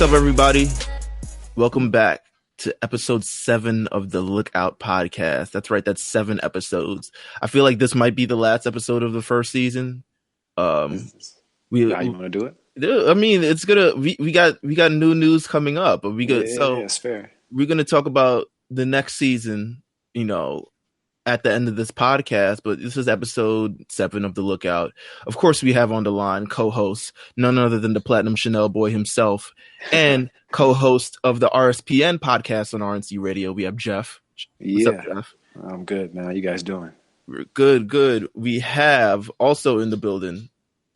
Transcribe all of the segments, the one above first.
What's up, everybody? Welcome back to episode 7 of the Lookout podcast. That's right, that's 7 episodes. I feel like this might be the last episode of the first season. How you want to do it? I mean, it's gonna. We got new news coming up, but it's fair. We're gonna talk about the next season. At the end of this podcast, but this is episode 7 of The Lookout. Of course, we have on the line co-host, none other than the Platinum Chanel boy himself, and co-host of the RSPN podcast on RNC Radio. We have Jeff. What's up, Jeff? I'm good, man. How you guys doing? We're good. We have also in the building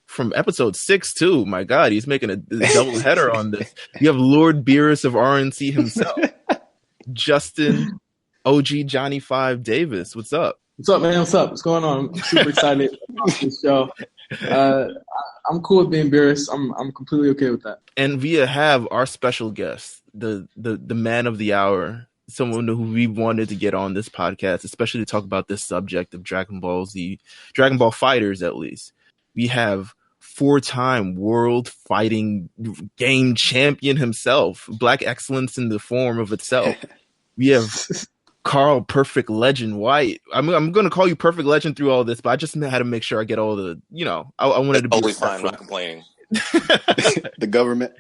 from episode 6 too. My God, he's making a double header on this. You have Lord Beerus of RNC himself, Justin OG Johnny 5 Davis. What's up? What's up, man? What's up? What's going on? I'm super excited about this show. I'm cool with being Beerus. I'm completely okay with that. And we have our special guest, the man of the hour, someone who we wanted to get on this podcast, especially to talk about this subject of Dragon Ball Z, Dragon Ball FighterZ at least. We have 4-time world fighting game champion himself, Black excellence in the form of itself. We have Carl PerfectLegend White. I'm going to call you PerfectLegend through all this, but I just had to make sure I get all the, I wanted to be totally fine. I'm not complaining. The government.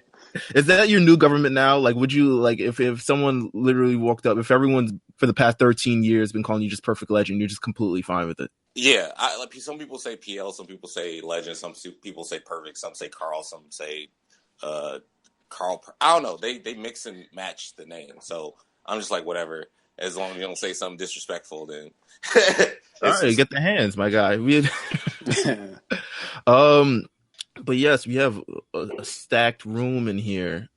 Is that your new government now? Like, would you, like, if someone literally walked up, if everyone's for the past 13 years been calling you just PerfectLegend, you're just completely fine with it? Yeah. Some people say PL, some people say Legend, some people say Perfect, some say Carl, some say Carl. I don't know. They mix and match the name. So I'm just like, whatever. As long as you don't say something disrespectful, then all right, get the hands, my guy. But yes, we have a stacked room in here.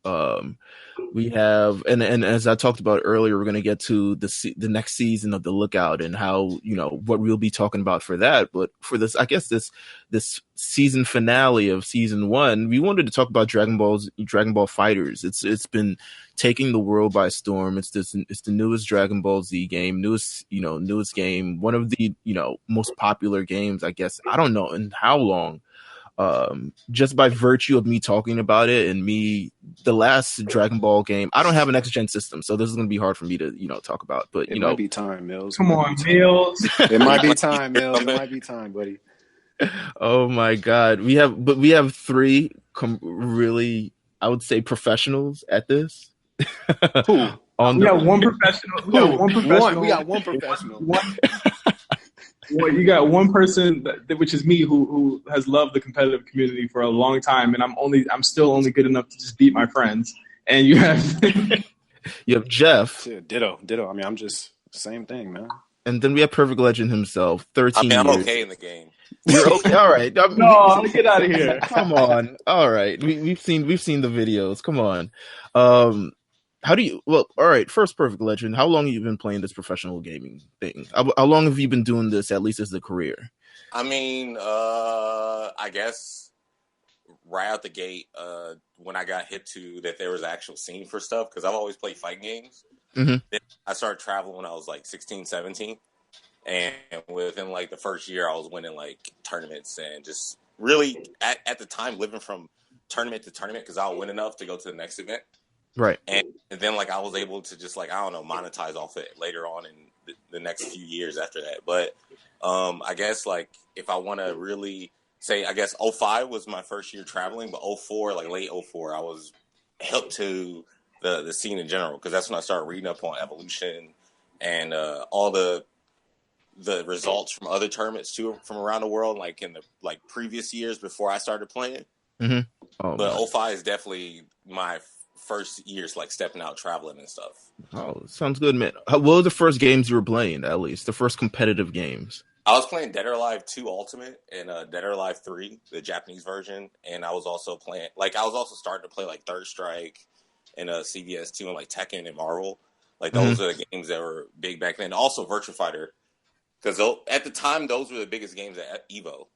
We have, and as I talked about earlier, we're going to get to the next season of The Lookout and how, what we'll be talking about for that. But for this, I guess this season finale of season 1, we wanted to talk about Dragon Ball FighterZ. It's been taking the world by storm. It's the newest Dragon Ball Z game, newest game, one of the, most popular games, I guess. I don't know in how long. Just by virtue of me talking about it and the last Dragon Ball game, I don't have an next-gen system, so this is going to be hard for me to, talk about. But, it might be time, Meelz. Come on, Meelz. It might be time, Meelz. It might be time, buddy. Oh my God. We have 3 really, I would say, professionals at this. Who? We got one professional. We got one professional. Well, you got one person, which is me, who has loved the competitive community for a long time, and I'm still only good enough to just beat my friends. And you have Jeff. Yeah, ditto. I mean, I'm just same thing, man. And then we have Perfect Legend himself. 13 years. I'm okay in the game. You're okay. All right. No, get out of here. Come on. All right. We've seen the videos. Come on. All right, first PerfectLegend, how long have you been playing this professional gaming thing? How long have you been doing this, at least as a career? I mean, I guess right out the gate, when I got hit to that there was an actual scene for stuff, because I've always played fighting games. Mm-hmm. Then I started traveling when I was like 16, 17. And within like the first year, I was winning like tournaments and just really at the time living from tournament to tournament because I'll win enough to go to the next event. Right. And then, like, I was able to just, like, I don't know, monetize off it later on in the next few years after that. But I guess, like, if I want to really say, I guess 05 was my first year traveling, but 04, like, late 04, I was hooked to the scene in general because that's when I started reading up on evolution and all the results from other tournaments, too, from around the world, like, in the, like, previous years before I started playing. Mm-hmm. But 05 is definitely my first years, like stepping out traveling and stuff. Oh, sounds good, man. What were the first games you were playing, at least? The first competitive games? I was playing Dead or Alive 2 Ultimate and Dead or Alive 3, the Japanese version. And I was also starting to play like Third Strike and CVS 2 and like Tekken and Marvel. Like those are the games that were big back then. Also Virtua Fighter. Because at the time, those were the biggest games at EVO.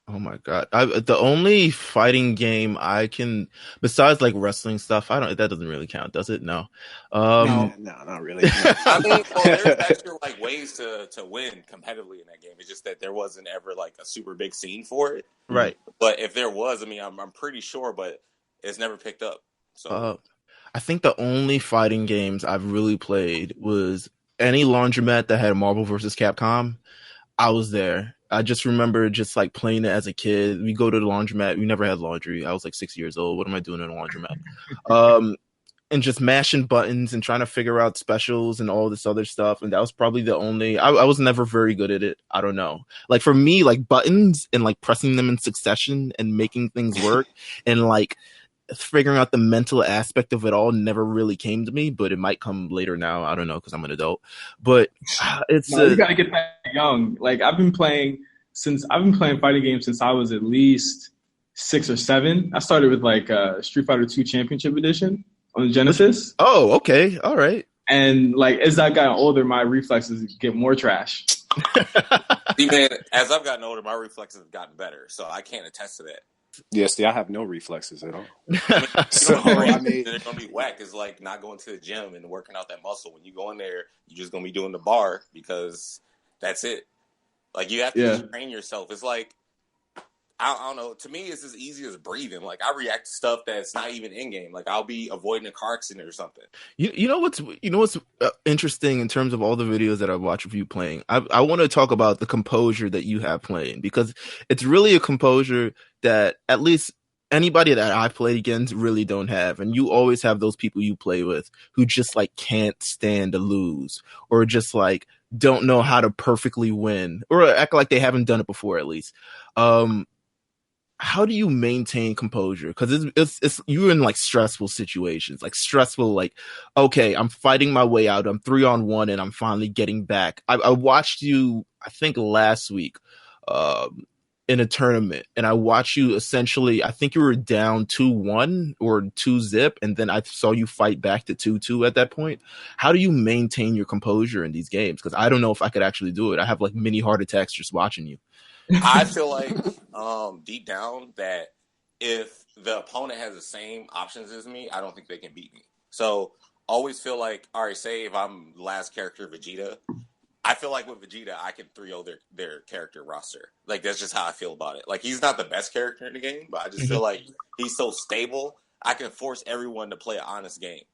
Oh my God. The only fighting game I can, besides like wrestling stuff, that doesn't really count, does it? No. No, not really. I mean, well, there's extra like ways to win competitively in that game. It's just that there wasn't ever like a super big scene for it. Right. But if there was, I mean, I'm pretty sure, but it's never picked up. So I think the only fighting games I've really played was any laundromat that had Marvel vs. Capcom. I was there. I just remember just like playing it as a kid. We go to the laundromat. We never had laundry. I was like 6 years old. What am I doing in a laundromat? And just mashing buttons and trying to figure out specials and all this other stuff. And that was probably the only, I was never very good at it. I don't know. Like for me, like buttons and like pressing them in succession and making things work and like figuring out the mental aspect of it all never really came to me, but it might come later now. I don't know because I'm an adult. But it's you gotta get that young. Like I've been playing fighting games since I was at least 6 or 7. I started with like Street Fighter 2 Championship Edition on the Genesis. Oh, okay, all right. And like as I got older, my reflexes get more trash. See, man, as I've gotten older, my reflexes have gotten better, so I can't attest to that. Yes, I have no reflexes at all. I mean, they're gonna be whack. It's like not going to the gym and working out that muscle. When you go in there, you're just gonna be doing the bar because that's it. Like you have to just train yourself. It's like I don't know. To me, it's as easy as breathing. Like I react to stuff that's not even in game. Like I'll be avoiding a car accident or something. You know what's interesting in terms of all the videos that I've watched of you playing. I want to talk about the composure that you have playing because it's really a composure that at least anybody that I've played against really don't have. And you always have those people you play with who just like can't stand to lose or just like don't know how to perfectly win or act like they haven't done it before at least. How do you maintain composure? Because it's you're in like stressful situations, like stressful, like, okay, I'm fighting my way out. I'm 3-on-1 and I'm finally getting back. I watched you, I think last week, in a tournament, and I watched you essentially, I think you were down 2-1 or 2-0, and then I saw you fight back to 2-2 at that point. How do you maintain your composure in these games? Because I don't know if I could actually do it. I have like mini heart attacks just watching you. I feel like deep down that if the opponent has the same options as me, I don't think they can beat me. So always feel like, all right, say if I'm the last character, Vegeta, I feel like with Vegeta, I can 3-0 their character roster. Like that's just how I feel about it. Like he's not the best character in the game, but I just feel like he's so stable, I can force everyone to play an honest game.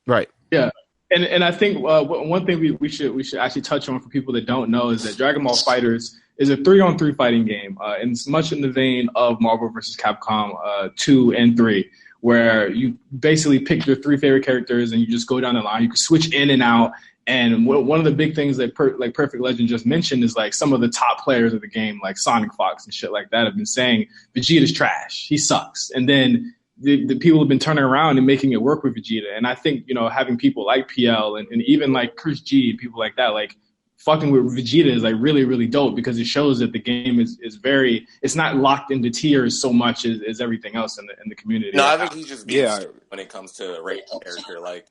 Right. Yeah. And I think one thing we should actually touch on for people that don't know is that Dragon Ball FighterZ is a 3-on-3 fighting game, and it's much in the vein of Marvel vs. Capcom 2 and 3, where you basically pick your 3 favorite characters and you just go down the line. You can switch in and out. And one of the big things that PerfectLegend just mentioned is like some of the top players of the game, like Sonic Fox and shit like that, have been saying Vegeta's trash. He sucks. And then the people have been turning around and making it work with Vegeta. And I think, having people like PL and even like Chris G and people like that, like fucking with Vegeta is like really, really dope because it shows that the game is very, it's not locked into tiers so much as everything else in the community. No, I think he just beats when it comes to a rate character. Like,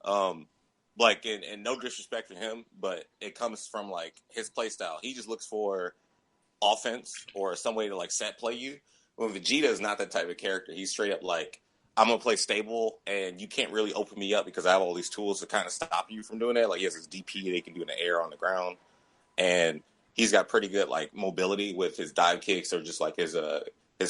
and no disrespect for him, but it comes from like his play style. He just looks for offense or some way to like set play you. When Vegeta is not that type of character, he's straight up like, I'm going to play stable and you can't really open me up because I have all these tools to kind of stop you from doing that. Like he has his DP they can do in the air, on the ground. And he's got pretty good like mobility with his dive kicks or just like his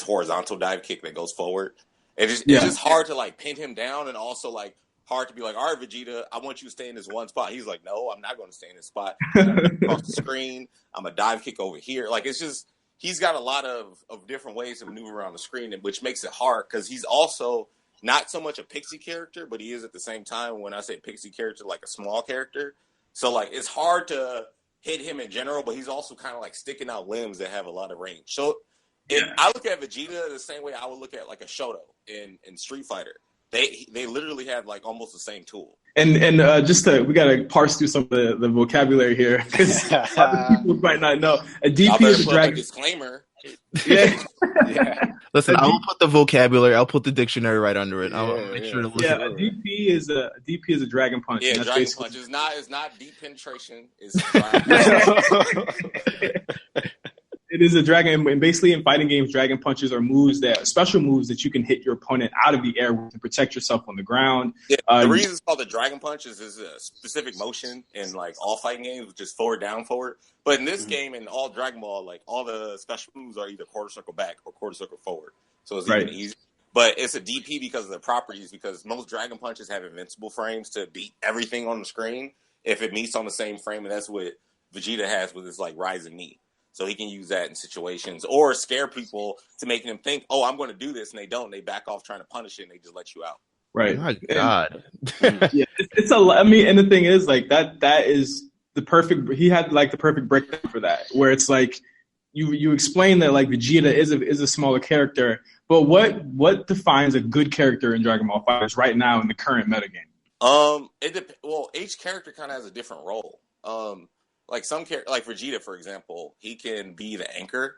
horizontal dive kick that goes forward. It's just hard to like pin him down and also like hard to be like, all right, Vegeta, I want you to stay in this one spot. He's like, no, I'm not going to stay in this spot. Across the screen, I'm a dive kick over here. Like it's just, he's got a lot of different ways to maneuver around the screen, which makes it hard because he's also not so much a pixie character, but he is at the same time, when I say pixie character, like a small character. So like it's hard to hit him in general, but he's also kind of like sticking out limbs that have a lot of range. So I look at Vegeta the same way I would look at like a Shoto in Street Fighter. They literally have like almost the same tool. And we gotta parse through some of the vocabulary here because people might not know. A DP is a dragon. Disclaimer. Yeah. Listen, I will put the vocabulary. I'll put the dictionary right under it. I'll make sure to listen. Yeah, a DP is a dragon punch. Yeah, dragon punch is not deep penetration. It's It is a dragon, and basically in fighting games, dragon punches are special moves that you can hit your opponent out of the air to protect yourself on the ground. Yeah, the reason it's called the dragon punch is a specific motion in like all fighting games, which is forward, down, forward. But in this game, in all Dragon Ball, like all the special moves are either quarter circle back or quarter circle forward. So it's even easier. But it's a DP because of the properties, because most Dragon Punches have invincible frames to beat everything on the screen if it meets on the same frame, and that's what Vegeta has with his like rising knee. So he can use that in situations or scare people to making them think, oh, I'm going to do this, and they don't. They back off trying to punish it, and they just let you out. Right. My God. Yeah, it's a. I mean, and the thing is, like that is the perfect. He had like the perfect breakdown for that, where it's like you explain that like Vegeta is a smaller character, but what defines a good character in Dragon Ball FighterZ right now in the current metagame? Well, each character kind of has a different role. Like some like Vegeta, for example, he can be the anchor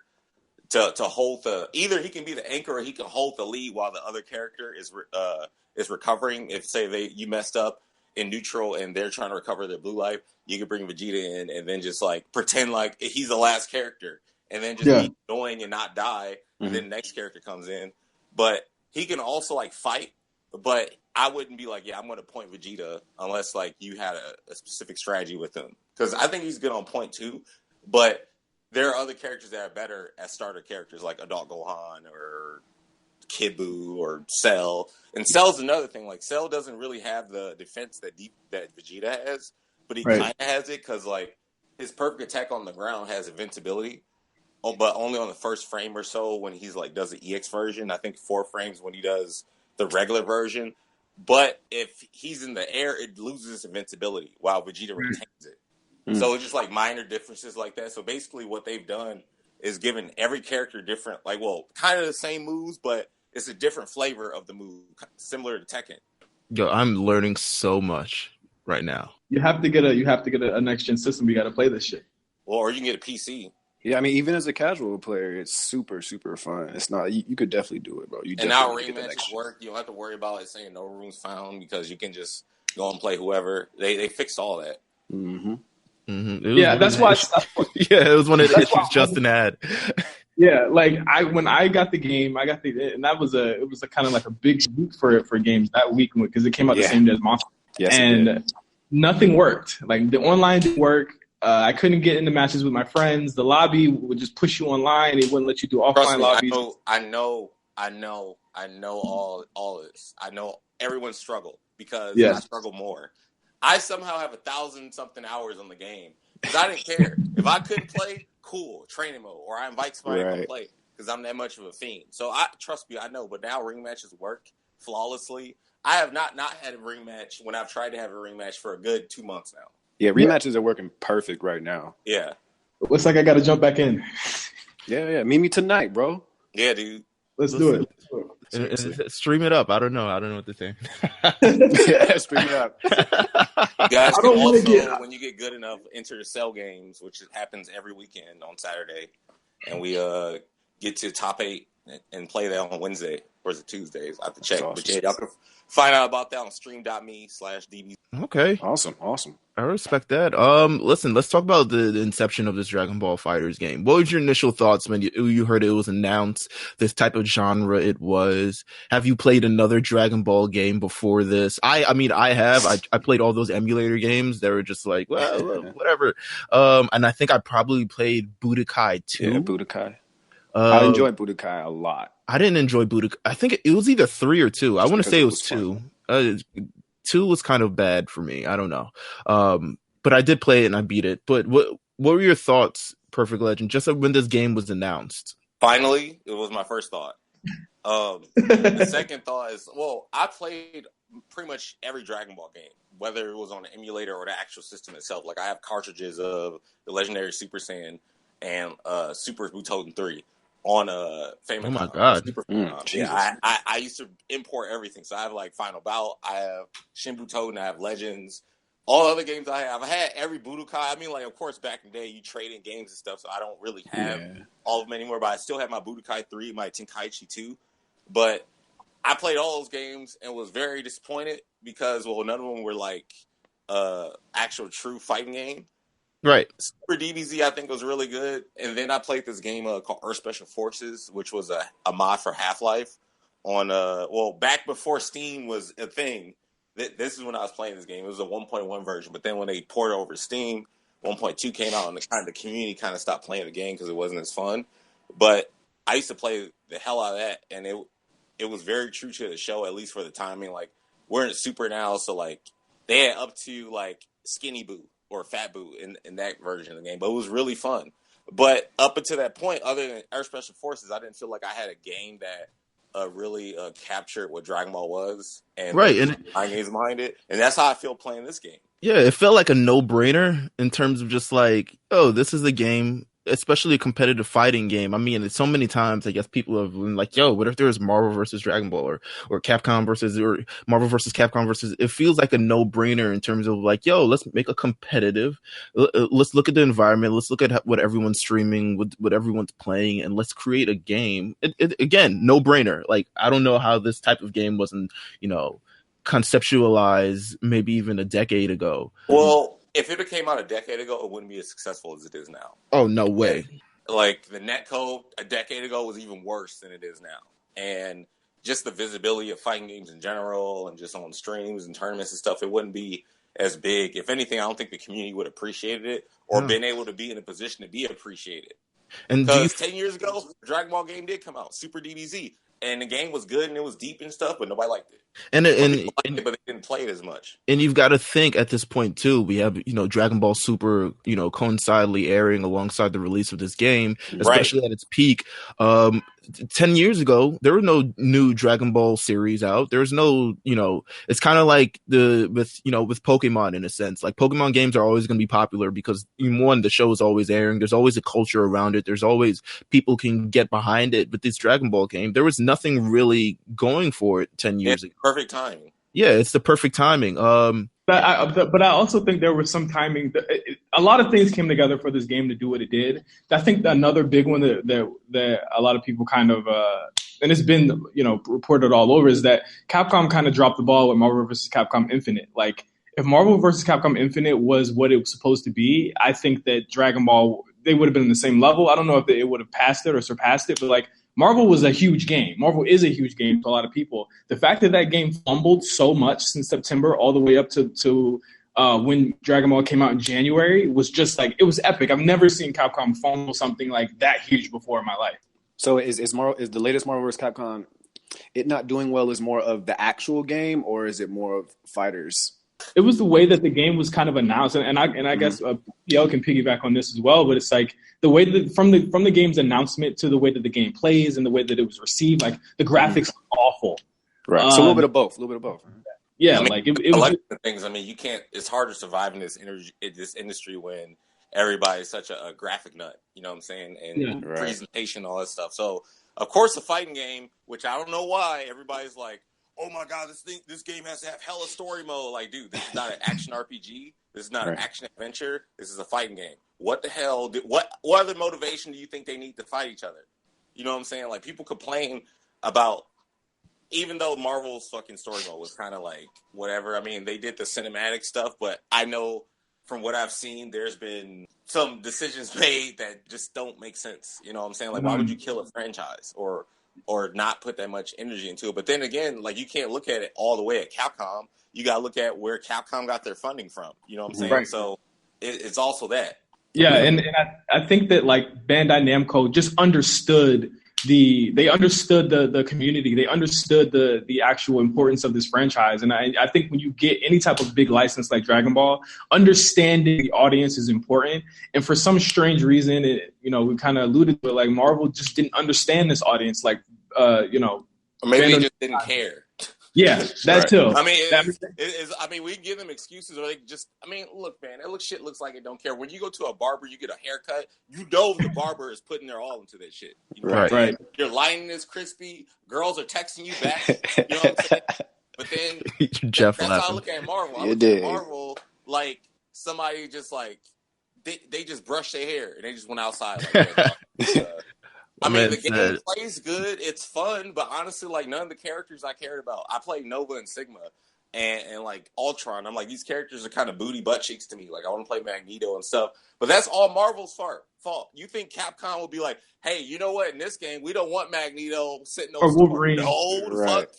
to hold either he can be the anchor or he can hold the lead while the other character is recovering. If say you messed up in neutral and they're trying to recover their blue life, you can bring Vegeta in and then just like pretend like he's the last character and then just be annoying and not die. And then the next character comes in, but he can also like fight. But I wouldn't be like, yeah, I'm going to point Vegeta unless like you had a specific strategy with him, because I think he's good on point too. But there are other characters that are better as starter characters, like Adult Gohan or Kid Buu or Cell. And Cell's another thing. Like Cell doesn't really have the defense that Vegeta has, but he kind of has it because like his perfect attack on the ground has invincibility, but only on the first frame or so when he's like does the EX version. I think 4 frames when he does the regular version. But if he's in the air, it loses invincibility while Vegeta retains it. So it's just like minor differences like that. So basically what they've done is given every character different, like, well, kind of the same moves, but it's a different flavor of the move, similar to Tekken. Yo, I'm learning so much right now. You have to get a next gen system. You got to play this shit. Well, or you can get a PC. Yeah, I mean, even as a casual player, it's super, super fun. It's not you could definitely do it, bro. And now rematches work. You don't have to worry about it saying no rooms found because you can just go and play whoever. They fixed all that. Mm-hmm. Mm-hmm. Yeah, that's why. Yeah, it was one of the issues Justin had. Yeah, like when I got the game, and it was a kind of like a big week for games that week because it came out the same day as Monster. Yes, and nothing worked. Like the online didn't work. I couldn't get into matches with my friends. The lobby would just push you online. It wouldn't let you do offline lobbies. I know all this. I know everyone struggled because I struggle more. I somehow have 1,000-something hours on the game because I didn't care. If I couldn't play, cool, training mode, or I invite somebody to come play because I'm that much of a fiend. So trust me, I know. But now ring matches work flawlessly. I have not had a ring match when I've tried to have a ring match for a good 2 months now. Yeah, rematches are working perfect right now. Yeah. Looks like I got to jump back in. Yeah. Meet me tonight, bro. Yeah, dude. Let's do it. Stream it up. I don't know what to say. Yeah, stream it up. You guys can also, when you get good enough, enter the Cell games, which happens every weekend on Saturday. And we get to top 8 and play that on Wednesday. Or is it Tuesdays? I have to check. Awesome. But yeah, y'all can find out about that on stream.me/db. Okay. Awesome. I respect that. Listen, let's talk about the inception of this Dragon Ball FighterZ game. What was your initial thoughts when you heard it was announced, this type of genre it was? Have you played another Dragon Ball game before this? I mean, I have. I played all those emulator games. They were just like, well, whatever. And I think I probably played Budokai 2. Yeah, Budokai. I enjoyed Budokai a lot. I didn't enjoy Budokai. I think it was either 3 or 2. I want to say it was 2. 2 was kind of bad for me. I don't know. But I did play it and I beat it. But what were your thoughts, PerfectLegend, just when this game was announced? Finally, it was my first thought. The second thought is, well, I played pretty much every Dragon Ball game, whether it was on the emulator or the actual system itself. Like I have cartridges of the legendary Super Saiyan and Super Butoden 3 on a Famicom. Oh my God. Super Famicom. Yeah, I used to import everything. So I have like Final Bout, I have Shin Butoden, I have Legends. All other games I have. I had every Budokai. I mean, like, of course, back in the day, you trade in games and stuff, so I don't really have all of them anymore. But I still have my Budokai 3, my Tenkaichi 2. But I played all those games and was very disappointed because, well, none of them were, like, actual true fighting game. Right. Super DBZ, I think, was really good. And then I played this game called Earth Special Forces, which was a mod for Half-Life on, back before Steam was a thing. This is when I was playing this game. It was a 1.1 version, but then when they ported over to Steam, 1.2 came out, and the community kind of stopped playing the game because it wasn't as fun. But I used to play the hell out of that, and it was very true to the show, at least for the timing. Like, we're in Super now, so like they had up to like Skinny Boo or Fat Boo in that version of the game, but it was really fun. But up until that point, other than Air Special Forces, I didn't feel like I had a game that really captured what Dragon Ball was and Right, the and mind games behind it. And that's how I feel playing this game. yeah, it felt like a no-brainer in terms of just like, oh, this is a game, especially a competitive fighting game. I mean, it's so many times I guess people have been like, yo, what if there was Marvel versus Dragon Ball or Capcom versus or Marvel versus Capcom versus, it feels like a no-brainer in terms of like, yo, let's make a competitive, let's look at the environment, let's look at what everyone's streaming, what everyone's playing, and let's create a game. Again, no-brainer. Like, I don't know how this type of game wasn't, conceptualized maybe even a decade ago. Well, if it came out a decade ago, it wouldn't be as successful as it is now. Oh, no way. Like the netcode a decade ago was even worse than it is now. And just the visibility of fighting games in general and just on streams and tournaments and stuff, it wouldn't be as big. If anything, I don't think the community would have appreciated it or been able to be in a position to be appreciated. And because 10 years ago, the Dragon Ball game did come out, Super DBZ. And the game was good and it was deep and stuff, but nobody liked it. But they didn't play it as much. And you've got to think at this point too, we have, Dragon Ball Super, coincidentally airing alongside the release of this game, especially at its peak. 10 years ago, there were no new Dragon Ball series out. There's no, it's kind of like with Pokemon in a sense. Like Pokemon games are always going to be popular because one, the show is always airing. There's always a culture around it. There's always people can get behind it. But this Dragon Ball game, there was nothing really going for it 10 years ago. Perfect timing. Yeah, it's the perfect timing. But I also think there was some timing. A lot of things came together for this game to do what it did. I think another big one that a lot of people kind of and it's been reported all over is that Capcom kind of dropped the ball with Marvel vs. Capcom Infinite. Like if Marvel vs. Capcom Infinite was what it was supposed to be, I think that Dragon Ball, they would have been in the same level. I don't know if it would have passed it or surpassed it, but like Marvel was a huge game. Marvel is a huge game to a lot of people. The fact that game fumbled so much since September all the way up to when Dragon Ball came out in January was just like, it was epic. I've never seen Capcom fumble something like that huge before in my life. So is the latest Marvel vs. Capcom, it not doing well is more of the actual game or is it more of fighters? It was the way that the game was kind of announced, and I guess PL can piggyback on this as well. But it's like the way that from the game's announcement to the way that the game plays and the way that it was received, like the graphics are awful. Right. So a little bit of both. Yeah, like it was like the things. I mean, you can't. It's hard to survive in this industry when everybody's such a graphic nut. You know what I'm saying? And presentation, all that stuff. So of course, the fighting game, which I don't know why everybody's like, oh my god, this game has to have hella story mode. Like, dude, this is not an action RPG. This is not an action adventure. This is a fighting game. What the hell? What other motivation do you think they need to fight each other? You know what I'm saying? Like, people complain about, even though Marvel's fucking story mode was kind of like whatever. I mean, they did the cinematic stuff, but I know from what I've seen, there's been some decisions made that just don't make sense. You know what I'm saying? Like, why would you kill a franchise or not put that much energy into it? But then again, like, you can't look at it all the way at Capcom. You got to look at where Capcom got their funding from. You know what I'm saying? Right. So it's also that. Yeah, and I think that like Bandai Namco just understood the community. They understood the actual importance of this franchise. And I think when you get any type of big license like Dragon Ball, understanding the audience is important. And for some strange reason, we kind of alluded to it, like Marvel just didn't understand this audience. Like, or maybe they just didn't care. Yeah, that too. I mean, we give them excuses, or they just. I mean, look, man, shit looks like it don't care. When you go to a barber, you get a haircut. You know the barber is putting their all into that shit. You know right. Your lining is crispy. Girls are texting you back. You know what I'm saying? But then Jeff that's how I look at Marvel. I look at Marvel like somebody just like they just brushed their hair and they just went outside. Like, I mean, the game plays good. It's fun, but honestly, like, none of the characters I cared about. I played Nova and Sigma and like Ultron. I'm like, these characters are kind of booty butt cheeks to me. Like, I want to play Magneto and stuff. But that's all Marvel's fault. You think Capcom will be like, hey, you know what? In this game, we don't want Magneto sitting over Wolverine. No, fuck.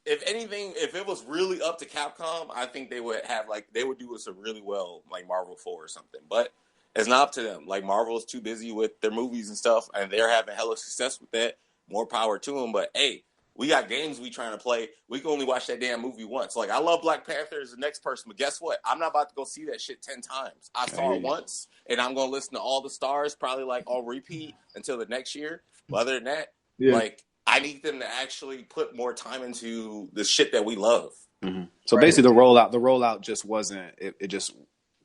If anything, if it was really up to Capcom, I think they would do us really well, like Marvel 4 or something. But it's not up to them. Like, Marvel is too busy with their movies and stuff, and they're having hella success with that. More power to them. But, hey, We got games we trying to play. We can only watch that damn movie once. Like, I love Black Panther as the next person, but guess what? I'm not about to go see that shit 10 times. I saw it once, and I'm going to listen to all the stars, probably like on repeat until the next year. But other than that, like, I need them to actually put more time into the shit that we love. Mm-hmm. So basically, the rollout just wasn't. It just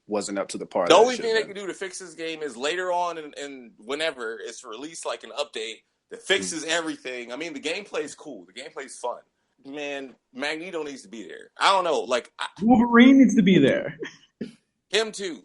wasn't up to the par. The only thing they can do to fix this game is later on and whenever it's released, like an update that fixes everything. I mean, the gameplay is cool. The gameplay is fun. Man, Magneto needs to be there. I don't know. Like, Wolverine needs to be there. Him too.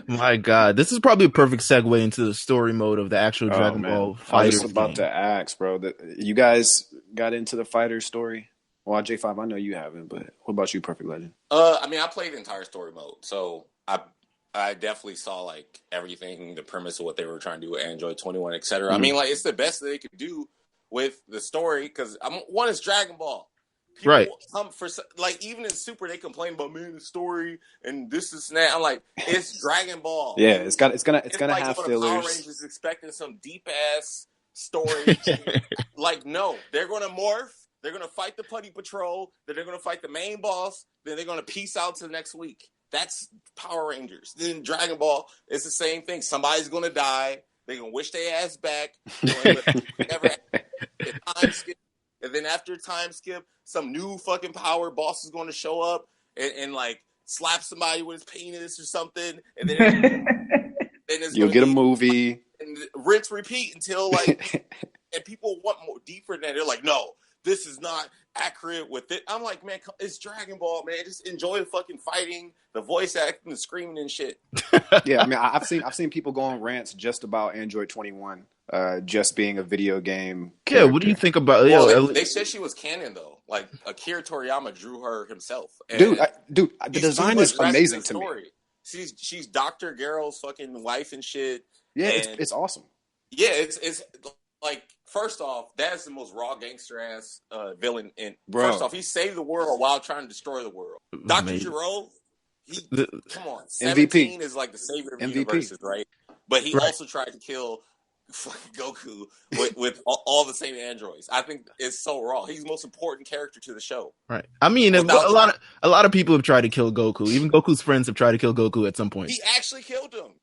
My God, this is probably a perfect segue into the story mode of the actual Dragon Ball FighterZ. I was about to ask, bro. You guys got into the fighter story? Well, J5, I know you haven't, but what about you, Perfect Legend? I mean, I played the entire story mode, so I definitely saw like everything, the premise of what they were trying to do with Android 21, etc. I mean, like, it's the best that they could do with the story because one is Dragon Ball. People come for, like, even in Super, they complain about, man, the story and this and that. I'm like, it's Dragon Ball. Yeah, it's gonna like have Power fillers. Rangers expecting some deep ass story. Like, no, they're gonna morph. They're gonna fight the Putty Patrol. Then they're gonna fight the main boss. Then they're gonna peace out to the next week. That's Power Rangers. Then Dragon Ball, it's the same thing. Somebody's gonna die. They're gonna wish their ass back. Never time skip. And then after time skip, some new fucking power boss is going to show up and like slap somebody with his penis or something. And then you'll get a movie. And rinse, repeat until like, and people want more deeper than that. They're like, no, this is not accurate with it. I'm like, man, it's Dragon Ball, man. Just enjoy the fucking fighting, the voice acting, the screaming and shit. Yeah, I mean, I've seen people go on rants just about Android 21. Just being a video game character. Yeah, what do you think about? Well, they said she was canon though. Like, Akira Toriyama drew her himself. And the design is amazing to me. She's Dr. Garrow's fucking wife and shit. Yeah, it's awesome. Yeah, it's like, first off, that's the most raw gangster ass villain. And first off, he saved the world while trying to destroy the world. Dr. Gero, come on, 17 is like the savior of the universes, right? But he also tried to kill Goku with all the same androids. I think it's so raw. He's the most important character to the show. Right. I mean, a lot of people have tried to kill Goku. Even Goku's friends have tried to kill Goku at some point. He actually killed him.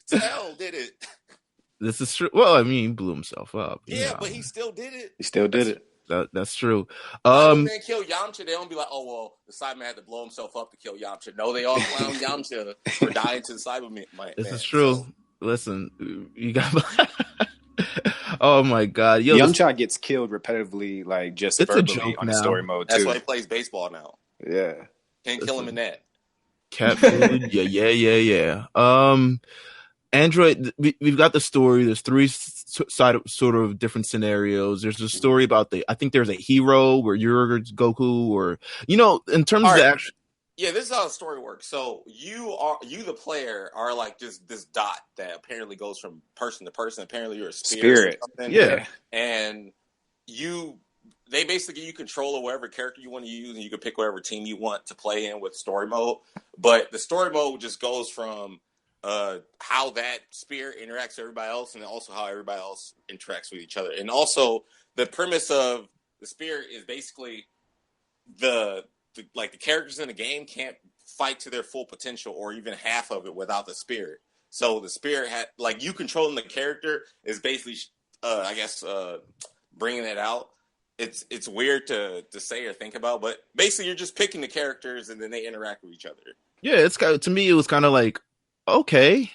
Cell did it. This is true. Well, I mean, he blew himself up. Yeah, but he still did it. He still did it. That's true. When they kill Yamcha, they don't be like, oh, well, the Cyberman had to blow himself up to kill Yamcha. No, they all clown Yamcha for dying to the Cyberman. This is true. So, listen, you got. Oh my God, Yamcha gets killed repetitively, like just verbally on the story mode. That's why he plays baseball now. Yeah, can't kill him in that. Cat food, yeah. Android, we've got the story. There's three sort of different scenarios. There's a story about I think there's a hero where you're Goku, or in terms of the actual. Yeah, this is how the story works. So you the player are like just this dot that apparently goes from person to person. Apparently you're a spirit. Or something. Yeah. And they basically give you control of whatever character you want to use, and you can pick whatever team you want to play in with story mode. But the story mode just goes from how that spirit interacts with everybody else, and also how everybody else interacts with each other. And also the premise of the spirit is basically the characters in the game can't fight to their full potential or even half of it without the spirit. So the spirit you controlling the character is basically, bringing it out. It's weird to say or think about, but basically you're just picking the characters and then they interact with each other. Yeah, to me it was kind of like, okay.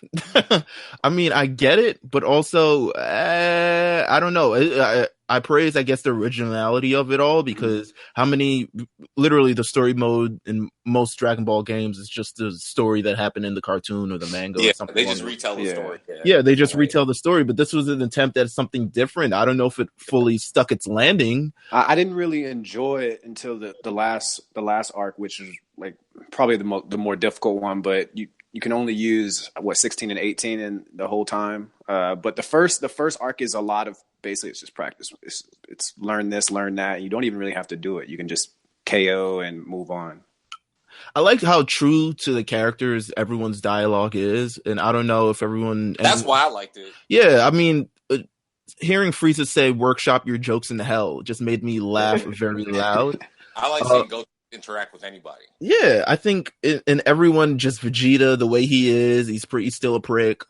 I mean, I get it, but also I don't know. I praise, I guess, the originality of it all, because literally the story mode in most Dragon Ball games is just the story that happened in the cartoon or the manga or something. They just retell the story. Yeah, they just retell the story, but this was an attempt at something different. I don't know if it fully stuck its landing. I didn't really enjoy it until the last arc, which is like probably the more difficult one, but you can only use 16 and 18 in the whole time. But the first arc is a lot of, basically it's just practice. It's learn this, learn that. You don't even really have to do it. You can just KO and move on. I like how true to the characters everyone's dialogue is, and I don't know if everyone. That's why I liked it. Yeah, I mean, hearing Frieza say "workshop your jokes in hell" just made me laugh very loud. I like seeing Goku interact with anybody. Yeah, I think in everyone, just Vegeta, the way he is, he's still a prick.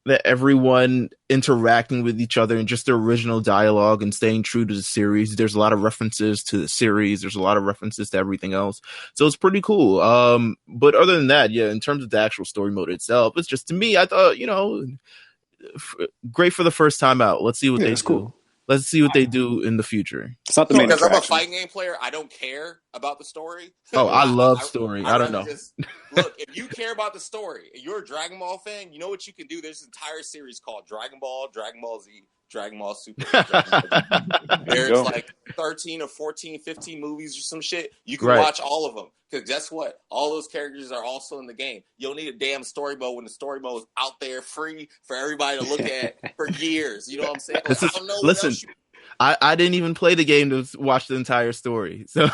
That everyone interacting with each other and just the original dialogue and staying true to the series. There's a lot of references to the series. There's a lot of references to everything else. So it's pretty cool. But other than that, yeah, in terms of the actual story mode itself, it's just, to me, I thought, great for the first time out. Let's see what they do. Cool. Let's see what they do in the future. It's not the main because attraction. I'm a fighting game player, I don't care about the story. Oh, I love story. I don't know. Look, if you care about the story, and you're a Dragon Ball fan, you know what you can do? There's an entire series called Dragon Ball, Dragon Ball Z, Dragon Ball Super. There's like 13 or 14, 15 movies or some shit. You can watch all of them. Because guess what? All those characters are also in the game. You don't need a damn story mode when the story mode is out there free for everybody to look at for years. You know what I'm saying? Like, I don't know what else I didn't even play the game to watch the entire story. So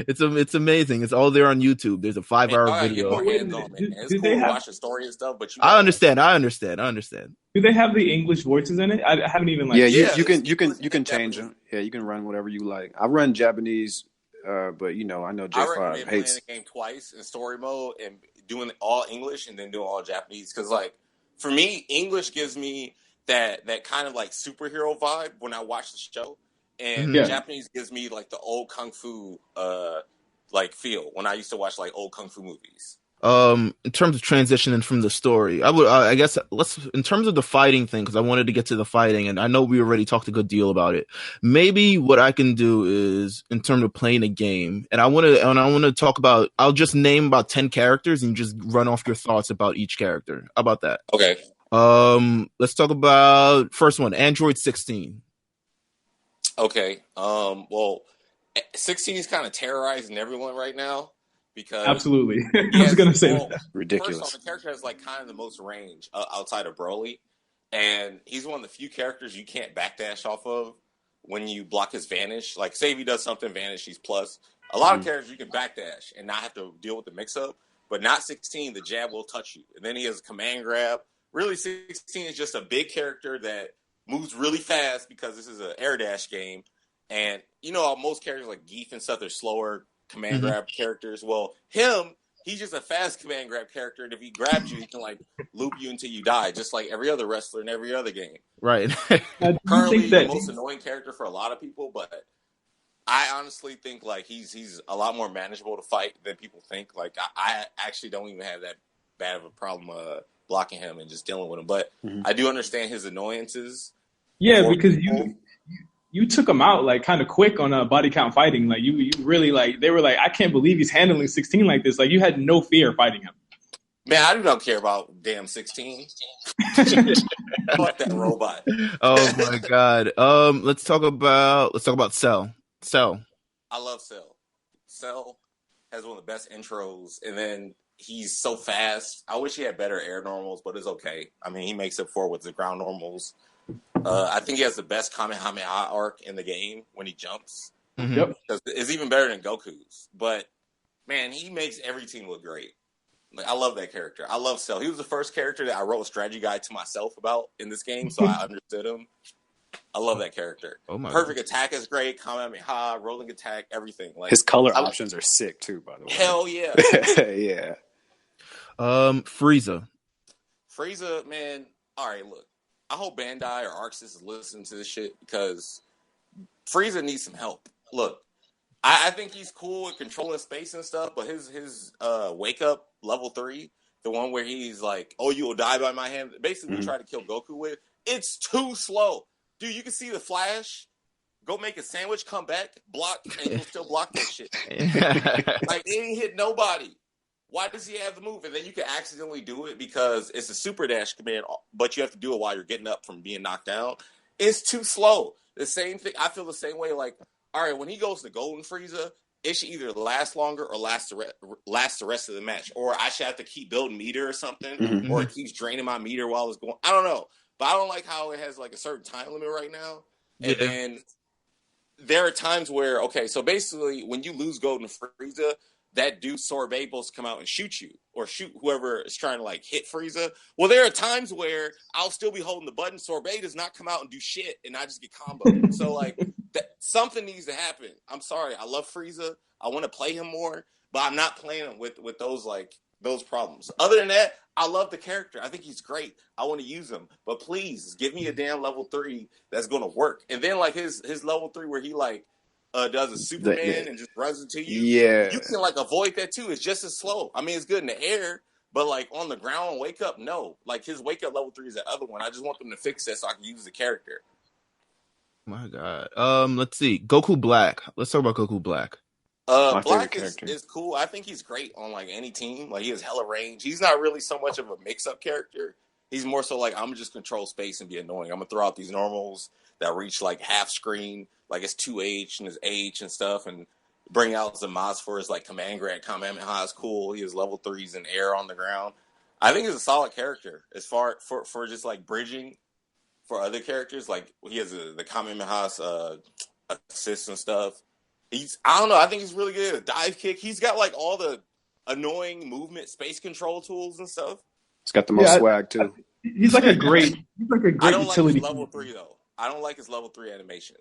it's amazing. It's all there on YouTube. There's a 5-hour video. It's cool to watch the story and stuff, but I understand. Do they have the English voices in it? I haven't even you can change them. Yeah, you can run whatever you like. I run Japanese, but I know J5 hates the game twice in story mode and doing all English and then doing all Japanese. Because like for me, English gives me that kind of like superhero vibe when I watch the show, and Japanese gives me like the old kung fu like feel when I used to watch like old kung fu movies. In terms of transitioning from the story, I guess in terms of the fighting thing, because I wanted to get to the fighting, and I know we already talked a good deal about it. Maybe what I can do is, in terms of playing a game, and I want to talk about. I'll just name about 10 characters, and you just run off your thoughts about each character. How about that? Okay. Let's talk about first one, Android 16. Okay. Well, 16 is kind of terrorizing everyone right now because absolutely. I was gonna say that. Ridiculous. First off, the character has like kind of the most range outside of Broly, and he's one of the few characters you can't backdash off of when you block his vanish. Like, say if he does something, vanish, he's plus. A lot of characters you can backdash and not have to deal with the mix-up, but not 16. The jab will touch you, and then he has a command grab. Really, 16 is just a big character that moves really fast because this is an air dash game. And, most characters like Geef and stuff, they're slower command grab characters. Well, he's just a fast command grab character. And if he grabs you, he can, like, loop you until you die, just like every other wrestler in every other game. Right. Currently, the most annoying character for a lot of people, but I honestly think, like, he's a lot more manageable to fight than people think. Like, I actually don't even have that bad of a problem blocking him and just dealing with him, but I do understand his annoyances. Yeah, because you took him out like kind of quick on body count fighting. Like you really like they were like, I can't believe he's handling 16 like this. Like you had no fear fighting him. Man, I do not care about damn 16. Fuck that robot. Oh my god. Let's talk about Cell. I love Cell. Cell has one of the best intros, and then he's so fast. I wish he had better air normals, but it's okay. I mean, he makes up for it with the ground normals. I think he has the best Kamehameha arc in the game when he jumps. Yep. It's even better than Goku's. But, man, he makes every team look great. Like, I love that character. I love Cell. He was the first character that I wrote a strategy guide to myself about in this game, so I understood him. I love that character. Oh my Perfect God. Attack is great. Kamehameha, rolling attack, everything. Like his color options are sick too, by the way. Hell yeah. Yeah. Frieza, man. All right, look. I hope Bandai or ArcSys is listening to this shit because Frieza needs some help. Look, I think he's cool at controlling space and stuff, but his wake up level 3, the one where he's like, "Oh, you will die by my hand," basically try to kill Goku with. It's too slow. Dude, you can see the flash. Go make a sandwich, come back, block, and you'll still block that shit. Like, it ain't hit nobody. Why does he have the move? And then you can accidentally do it because it's a super dash command, but you have to do it while you're getting up from being knocked down. It's too slow. The same thing. I feel the same way. Like, all right, when he goes to Golden Frieza, it should either last longer or last the rest of the match. Or I should have to keep building meter or something, or it keeps draining my meter while it's going. I don't know. But I don't like how it has like a certain time limit right now. And then there are times where, okay, so basically when you lose Golden Frieza, that dude Sorbet supposed to come out and shoot you or shoot whoever is trying to like hit Frieza. Well, there are times where I'll still be holding the button. Sorbet does not come out and do shit, and I just get comboed. So like something needs to happen. I'm sorry, I love Frieza. I want to play him more, but I'm not playing him with those problems. Other than that, I love the character. I think he's great. I want to use him, but please give me a damn level 3 that's going to work. And then like his level 3 where he like does a Superman and just runs into you. Yeah, you can like avoid that too. It's just as slow. I mean, it's good in the air, but like on the ground, wake up, no. Like his wake up level 3 is the other one. I just want them to fix that so I can use the character. My God. Let's see. Goku Black. Let's talk about Goku Black. Black is cool. I think he's great on like any team. Like he has hella range. He's not really so much of a mix-up character. He's more so like I'm gonna just control space and be annoying. I'm gonna throw out these normals that reach like half screen, like his 2H and his H and stuff, and bring out Zamasu for his like command grab. Kamehameha is cool. He has level 3s in air on the ground. I think he's a solid character as far for just like bridging for other characters. Like he has the Kamehameha's assists and stuff. I don't know. I think he's really good. Dive kick. He's got like all the annoying movement, space control tools and stuff. He's got the most swag too. He's like a great. I don't like utility. his level 3 though. I don't like his level 3 animation.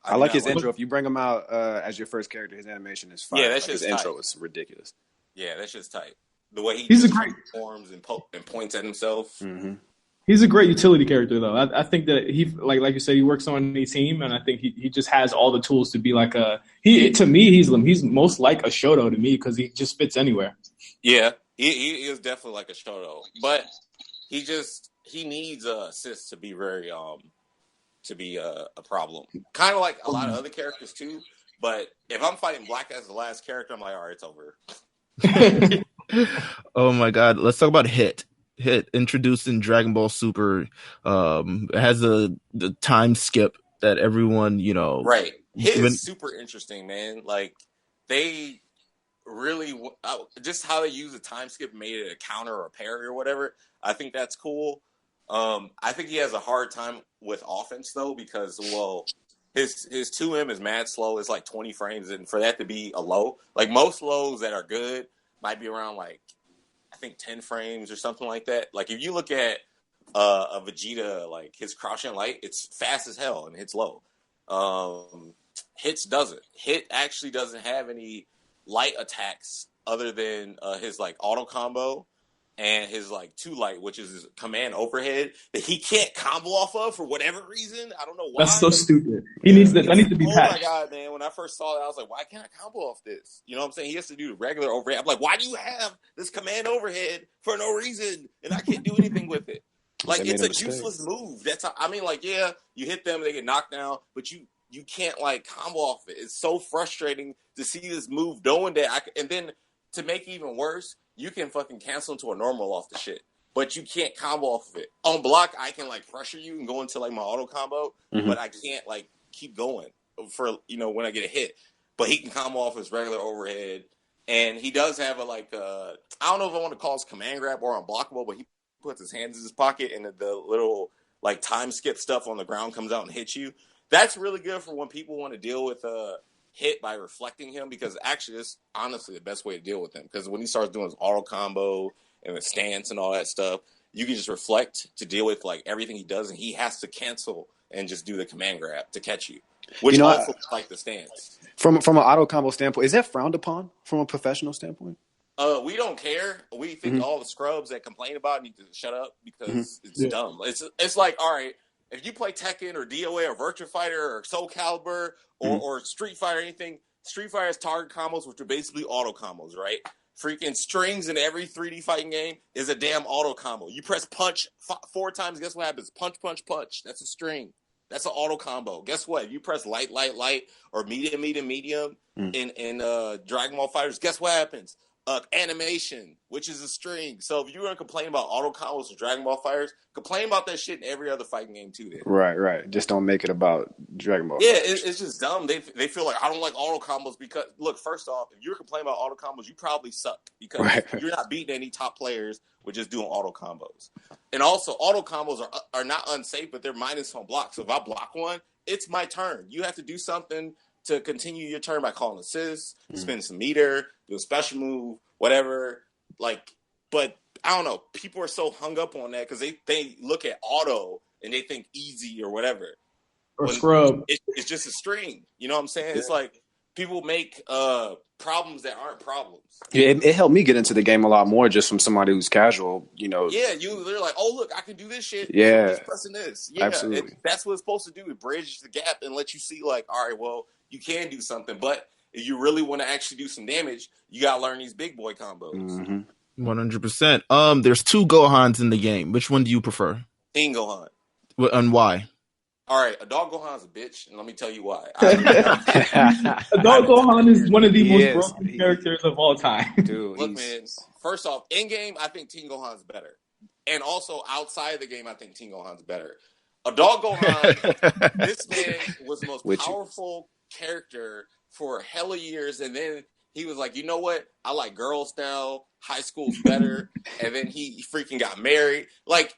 I like his intro. If you bring him out as your first character, his animation is fire. Yeah, that's his intro is ridiculous. Yeah, that's just tight. The way he's a great forms and points at himself. Mm-hmm. He's a great utility character, though. I think that he, like you said, he works on any team, and I think he just has all the tools to be like a. To me, he's most like a Shoto to me because he just fits anywhere. Yeah, he is definitely like a Shoto, but he needs assists to be very to be a problem. Kind of like a lot of other characters too. But if I'm fighting Black as the last character, I'm like, all right, it's over. Oh my God, let's talk about Hit. Hit introduced in Dragon Ball Super has the time skip that everyone right. Hit is super interesting, man. Like they really just how they use a time skip made it a counter or a parry or whatever. I think that's cool. I think he has a hard time with offense though because his 2M is mad slow. It's like 20 frames, and for that to be a low, like most lows that are good might be around like I think 10 frames or something like that. Like if you look at a Vegeta, like his crouching light, it's fast as hell and hits low. Hits doesn't. Hit actually doesn't have any light attacks other than his like auto combo and his like 2 light, which is his command overhead that he can't combo off of for whatever reason. I don't know why. That's so stupid. He needs that. That needs to be patched. Oh my God, man! When I first saw that, I was like, why can't I combo off this? You know what I'm saying? He has to do the regular overhead. I'm like, why do you have this command overhead for no reason and I can't do anything with it? Like it's a useless move. That's how, I mean, like yeah, you hit them, they get knocked down, but you can't like combo off it. It's so frustrating to see this move knowing that and then to make it even worse, you can fucking cancel into a normal off the shit, but you can't combo off of it. On block, I can like pressure you and go into like my auto combo, but I can't like keep going for when I get a hit. But he can combo off his regular overhead, and he does have a like I don't know if I want to call his command grab or unblockable, but he puts his hands in his pocket and the little like time skip stuff on the ground comes out and hits you. That's really good for when people want to deal with Hit by reflecting him, because actually it's honestly the best way to deal with him, because when he starts doing his auto combo and the stance and all that stuff, you can just reflect to deal with like everything he does, and he has to cancel and just do the command grab to catch you, which also like the stance. From an auto combo standpoint, is that frowned upon from a professional standpoint? We don't care. We think all the scrubs that complain about it need to shut up because it's dumb. It's like, all right, if you play Tekken or DOA or Virtua Fighter or Soul Calibur or Street Fighter or anything, Street Fighter has target combos, which are basically auto combos, right? Freaking strings in every 3D fighting game is a damn auto combo. You press punch 4 times, guess what happens? Punch, punch, punch. That's a string. That's an auto combo. Guess what? If you press light, light, light, or medium, medium, medium in Dragon Ball FighterZ, guess what happens? Animation, which is a string. So if you're going to complain about auto combos for Dragon Ball FighterZ, complain about that shit in every other fighting game too. Then. Right. Just don't make it about Dragon Ball. Yeah, it's just dumb. They feel like I don't like auto combos because look, first off, if you're complaining about auto combos, you probably suck because you're not beating any top players with just doing auto combos. And also, auto combos are not unsafe, but they're minus on block. So if I block one, it's my turn. You have to do something to continue your turn by calling assists, spend some meter, do a special move, whatever. Like, but I don't know. People are so hung up on that because they look at auto and they think easy or whatever. Or scrub. It's just a string. You know what I'm saying? Yeah. It's like people make problems that aren't problems. Yeah, it helped me get into the game a lot more just from somebody who's casual, you know. Yeah, they're like, oh, look, I can do this shit. Yeah. Just pressing this. Yeah, absolutely. That's what it's supposed to do. It bridges the gap and let you see, like, all right, well, you can do something. But if you really want to actually do some damage, you got to learn these big boy combos. 100%. There's 2 Gohans in the game. Which one do you prefer? Teen Gohan. And why? All right, Adult Gohan's a bitch, and let me tell you why. Adult Gohan is one of the most broken characters of all time. Dude, look, man, first off, in-game, I think Teen Gohan's better. And also, outside of the game, I think Teen Gohan's better. Adult Gohan, this man was the most powerful character for hella years, and then he was like, you know what? I like girls now. High school's better. And then he freaking got married. Like,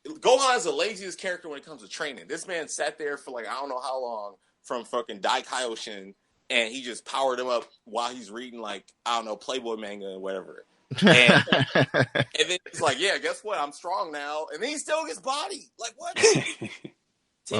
Gohan is the laziest character when it comes to training. This man sat there for like I don't know how long from fucking Dai Kaioshin, and he just powered him up while he's reading like I don't know Playboy manga or whatever. And then he's like, yeah, guess what? I'm strong now. And then he still gets bodied. Like what? Teen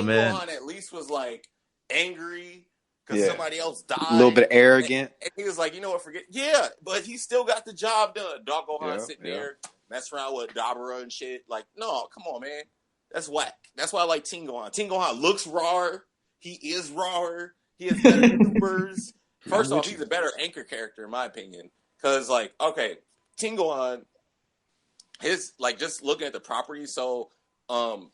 Gohan at least was like angry because somebody else died. A little bit arrogant. And he was like, you know what? Forget. Yeah, but he still got the job done. Dog Gohan sitting there. Mess around with Dabura and shit. Like, no, come on, man. That's whack. That's why I like Teen Gohan. Teen Gohan looks rawer. He is rawer. He has better maneuvers. First off, he's a better anchor character, in my opinion. Because, like, okay, Teen Gohan, his, like, just looking at the properties, so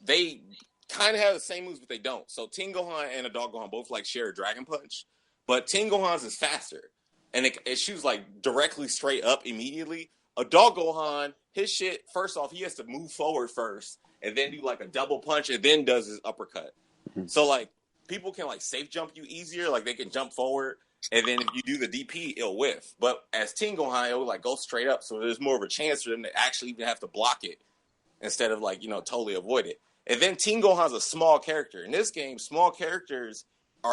they kind of have the same moves, but they don't. So Teen Gohan and Adult Gohan both, like, share a Dragon Punch. But Teen Gohan's is faster. And it shoots, like, directly straight up immediately. Adult Gohan, his shit, first off, he has to move forward first and then do like a double punch and then does his uppercut. So like people can like safe jump you easier, like they can jump forward and then if you do the DP, it'll whiff. But as Teen Gohan, it'll like go straight up, so there's more of a chance for them to actually even have to block it instead of like, you know, totally avoid it. And then Teen Gohan's a small character. In this game, small characters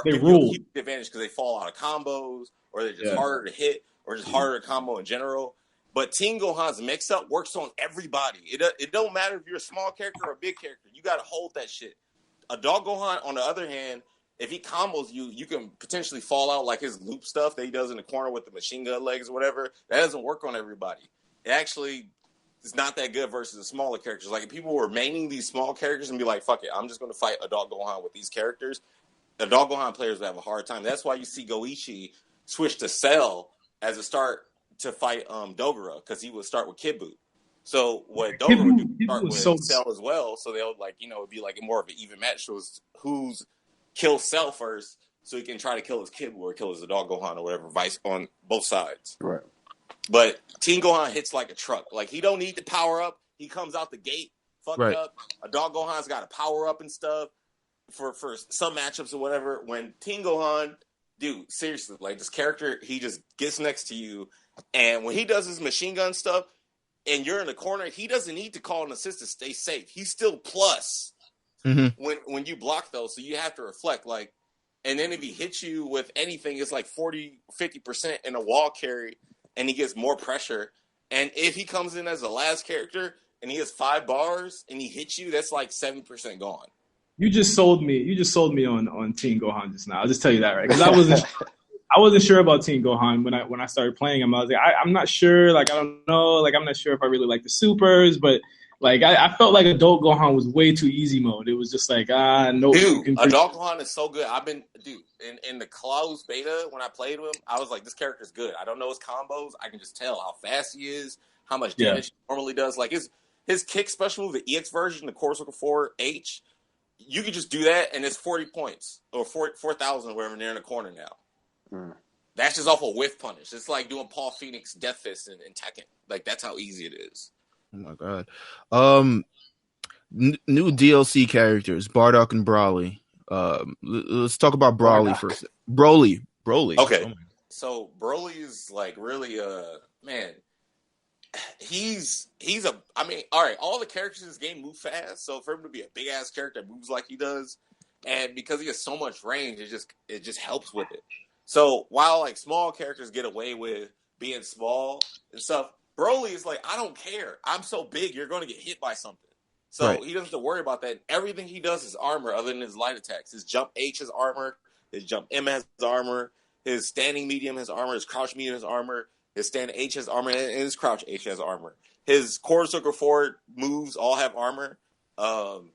give you a huge advantage because they fall out of combos or they're just harder to hit or just harder to combo in general. But Teen Gohan's mix-up works on everybody. It don't matter if you're a small character or a big character. You got to hold that shit. Adult Gohan, on the other hand, if he combos you, you can potentially fall out like his loop stuff that he does in the corner with the machine gun legs or whatever. That doesn't work on everybody. It actually is not that good versus the smaller characters. Like, if people were maining these small characters and be like, fuck it, I'm just going to fight Adult Gohan with these characters, Adult Gohan players would have a hard time. That's why you see Goichi switch to Cell as a start to fight Dogura, because he would start with Kid Buu. So what Dogura would do start with Cell as well. So they'll like, you know, it'd be like more of an even match. So who's kill Cell first, so he can try to kill his Kid Buu or kill his Adult Gohan or whatever, vice on both sides. Right. But Teen Gohan hits like a truck. Like he don't need to power up. He comes out the gate fucked up. Adult Gohan's got to power up and stuff for some matchups or whatever. When Teen Gohan, dude, seriously, like this character, he just gets next to you. And when he does his machine gun stuff and you're in the corner, he doesn't need to call an assist to stay safe. He's still plus when you block those. So you have to reflect. Like, and then if he hits you with anything, it's like 40-50% in a wall carry and he gets more pressure. And if he comes in as the last character and he has 5 bars and he hits you, that's like 70% gone. You just sold me. You just sold me on Teen Gohan just now. I'll just tell you that, right? Because I wasn't sure about Teen Gohan when I started playing him. I was like, I'm not sure. Like, I don't know. Like, I'm not sure if I really like the supers. But, like, I felt like Adult Gohan was way too easy mode. It was just like, no. Dude, Adult Gohan is so good. In the closed beta, when I played with him, I was like, this character's good. I don't know his combos. I can just tell how fast he is, how much damage he normally does. Like, his kick special move, the EX version, the Core Circle 4H, you can just do that, and it's 40 points or 4,000 or whatever, and they're in the corner now. That's just off a whiff punish. It's like doing Paul Phoenix Death Fist in Tekken. Like, that's how easy it is. Oh my god. New DLC characters, Bardock and Broly. Let's talk about Broly first. Broly. Okay. So Broly is like really man. All right, all the characters in this game move fast, so for him to be a big ass character that moves like he does, and because he has so much range, it just helps with it. So while like small characters get away with being small and stuff, Broly is like, I don't care. I'm so big, you're going to get hit by something. So he doesn't have to worry about that. Everything he does is armor other than his light attacks. His jump H has armor. His jump M has armor. His standing medium has armor. His crouch medium has armor. His stand H has armor. And his crouch H has armor. His quarter circle forward moves all have armor. And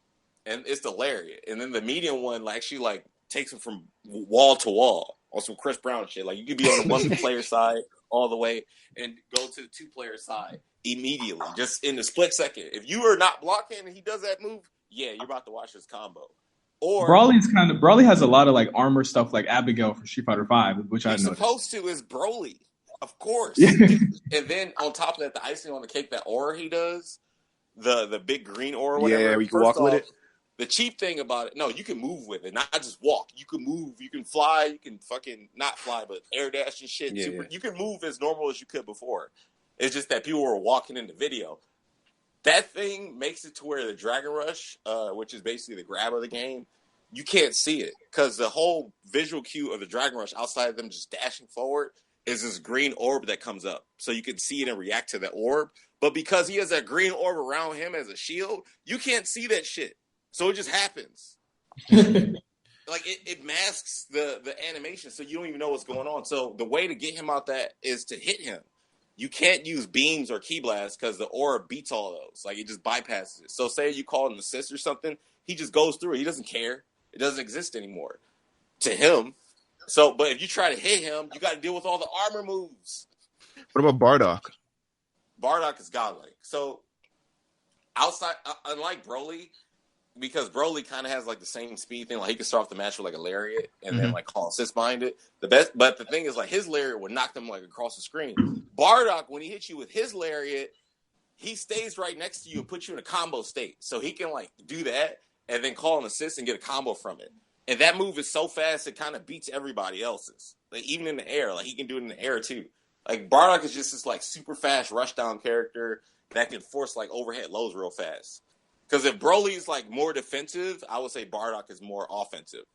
it's the lariat. And then the medium one actually like takes him from wall to wall on some Chris Brown shit. Like you could be on the one player side all the way and go to the 2-player side immediately, just in a split second. If you are not blocking and he does that move, yeah, you're about to watch this combo. Or Broly has a lot of like armor stuff like Abigail for Street Fighter V, which I noticed. Supposed to is Broly, of course. Yeah. And then on top of that, the icing on the cake, that aura he does, the big green aura, whatever. Yeah, we can walk with it. The cheap thing about it, no, you can move with it, not just walk. You can move, you can fly, you can fucking not fly, but air dash and shit. Yeah. You can move as normal as you could before. It's just that people were walking in the video. That thing makes it to where the Dragon Rush, which is basically the grab of the game, you can't see it because the whole visual cue of the Dragon Rush, outside of them just dashing forward, is this green orb that comes up. So you can see it and react to that orb. But because he has that green orb around him as a shield, you can't see that shit. So it just happens. Like it masks the animation, so you don't even know what's going on. So the way to get him out that is to hit him. You can't use beams or key blasts because the aura beats all of those. Like it just bypasses it. So say you call an assist or something, he just goes through it. He doesn't care. It doesn't exist anymore to him. So, but if you try to hit him, you got to deal with all the armor moves. What about Bardock? Bardock is godlike. So outside, unlike Broly, because Broly kind of has like the same speed thing, like he can start off the match with like a lariat and then like call assist behind it. But the thing is, like his lariat would knock them like across the screen. Bardock, when he hits you with his lariat, he stays right next to you and puts you in a combo state, so he can like do that and then call an assist and get a combo from it. And that move is so fast it kind of beats everybody else's. Like even in the air, like he can do it in the air too. Like Bardock is just this like super fast rushdown character that can force like overhead lows real fast. Because if Broly's like more defensive, I would say Bardock is more offensive.